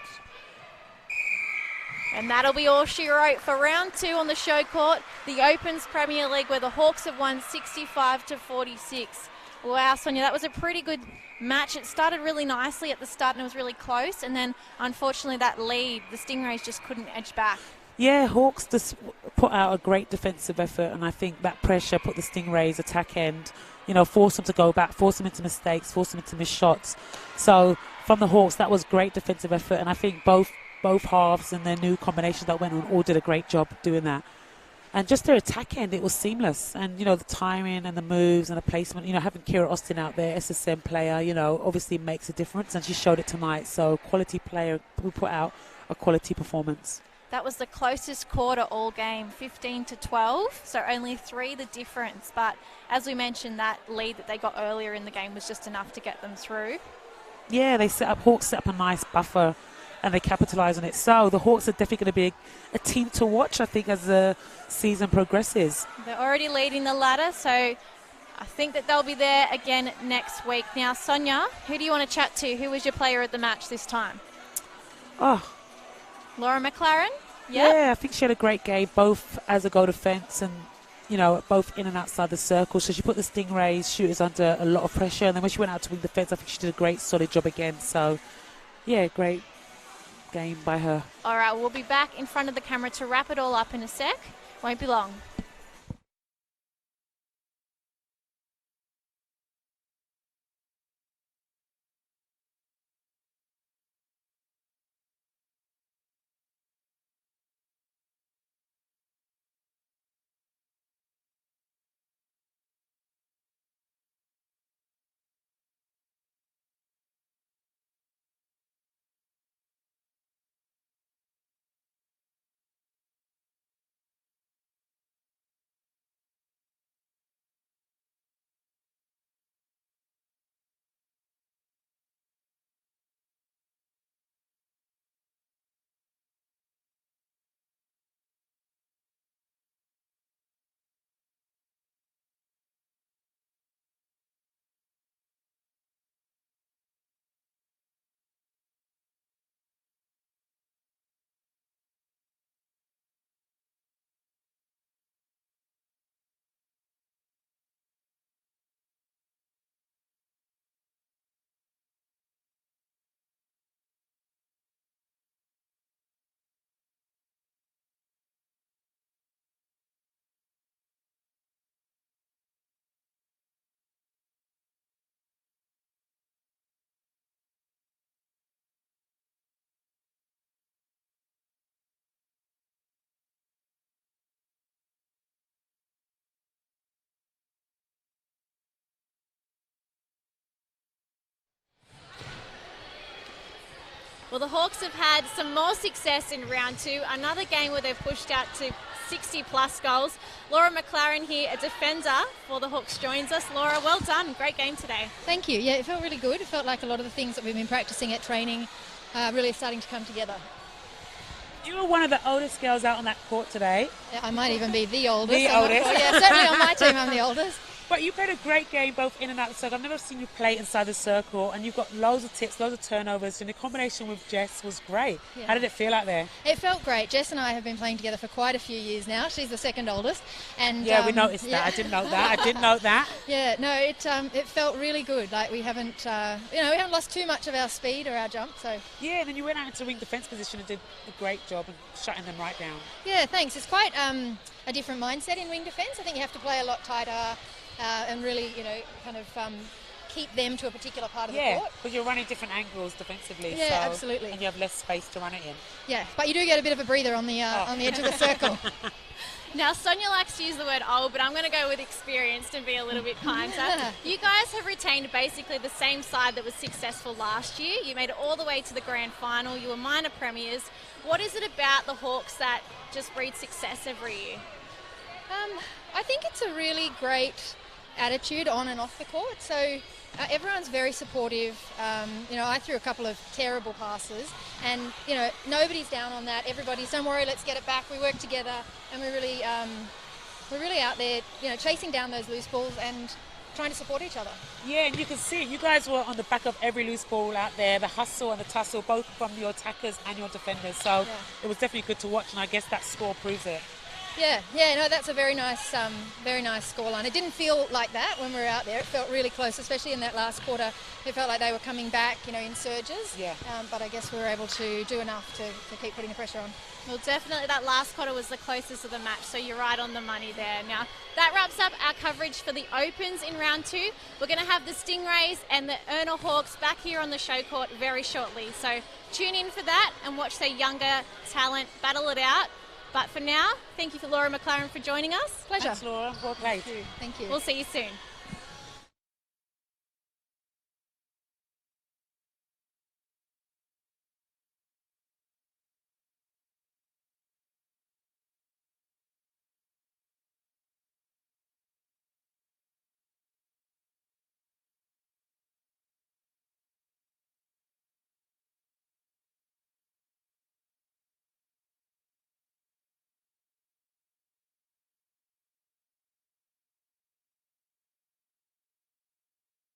And that'll be all she wrote for round 2 on the ShowCourt, the Opens Premier League, where the Hawks have won 65-46. Wow, Sonia, that was a pretty good match. It started really nicely at the start and it was really close, and then unfortunately that lead, the Stingrays just couldn't edge back. Yeah, Hawks just put out a great defensive effort, and I think that pressure put the Stingrays attack end, force them to go back, force them into mistakes, force them into missed shots. So from the Hawks, that was great defensive effort, and I think both halves and their new combinations that went on all did a great job doing that. And just their attack end, it was seamless. And, the timing and the moves and the placement, having Kira Austin out there, SSM player, obviously makes a difference. And she showed it tonight. So quality player who put out a quality performance. That was the closest quarter all game, 15-12. So only 3 the difference. But as we mentioned, that lead that they got earlier in the game was just enough to get them through. Yeah, Hawks set up a nice buffer and they capitalise on it. So the Hawks are definitely going to be a team to watch, I think, as the season progresses. They're already leading the ladder, so I think that they'll be there again next week. Now, Sonia, who do you want to chat to? Who was your player of the match this time? Oh, Laura McLaren? Yep. Yeah, I think she had a great game, both as a goal defence and, both in and outside the circle. So she put the Stingrays shooters under a lot of pressure. And then when she went out to wing defence, I think she did a great, solid job again. So, yeah, great game by her. All right, we'll be back in front of the camera to wrap it all up in a sec. Won't be long. Well, the Hawks have had some more success in round 2. Another game where they've pushed out to 60-plus goals. Laura McLaren here, a defender for the Hawks, joins us. Laura, well done. Great game today. Thank you. Yeah, it felt really good. It felt like a lot of the things that we've been practicing at training really are starting to come together. You were one of the oldest girls out on that court today. Yeah, I might even be the oldest. The oldest. Sure. Yeah, certainly on my team I'm the oldest. But you played a great game both in and out of the circle. I've never seen you play inside the circle, and you've got loads of tips, loads of turnovers, and the combination with Jess was great. Yeah. How did it feel out there? It felt great. Jess and I have been playing together for quite a few years now. She's the second oldest. And yeah, we noticed that. I didn't know that. I didn't know that. Yeah, no, it felt really good. Like we haven't lost too much of our speed or our jump. So yeah, and then you went out into wing defence position and did a great job of shutting them right down. Yeah, thanks. It's quite a different mindset in wing defence. I think you have to play a lot tighter. And really, keep them to a particular part of the court. Yeah, because you're running different angles defensively. Yeah, so, absolutely. And you have less space to run it in. Yeah, but you do get a bit of a breather on the edge of the circle. Now, Sonia likes to use the word old, but I'm going to go with experienced and be a little bit kinder. You guys have retained basically the same side that was successful last year. You made it all the way to the grand final. You were minor premiers. What is it about the Hawks that just breeds success every year? I think it's a really great attitude on and off the court. So everyone's very supportive. I threw a couple of terrible passes, and nobody's down on that. Everybody's, don't worry, let's get it back. We work together, and we're really out there, chasing down those loose balls and trying to support each other. Yeah, and you can see it. You guys were on the back of every loose ball out there, the hustle and the tussle, both from your attackers and your defenders. So it was definitely good to watch, and I guess that score proves it. Yeah, no, that's a very nice scoreline. It didn't feel like that when we were out there. It felt really close, especially in that last quarter. It felt like they were coming back, in surges. Yeah. But I guess we were able to do enough to keep putting the pressure on. Well, definitely that last quarter was the closest of the match, so you're right on the money there. Now, that wraps up our coverage for the Opens in round 2. We're going to have the Stingrays and the ERNA Hawks back here on the ShowCourt very shortly. So tune in for that and watch their younger talent battle it out. But for now, thank you for Laura McLaren for joining us. Pleasure. Thanks, Laura. Well played. Thank you. We'll see you soon.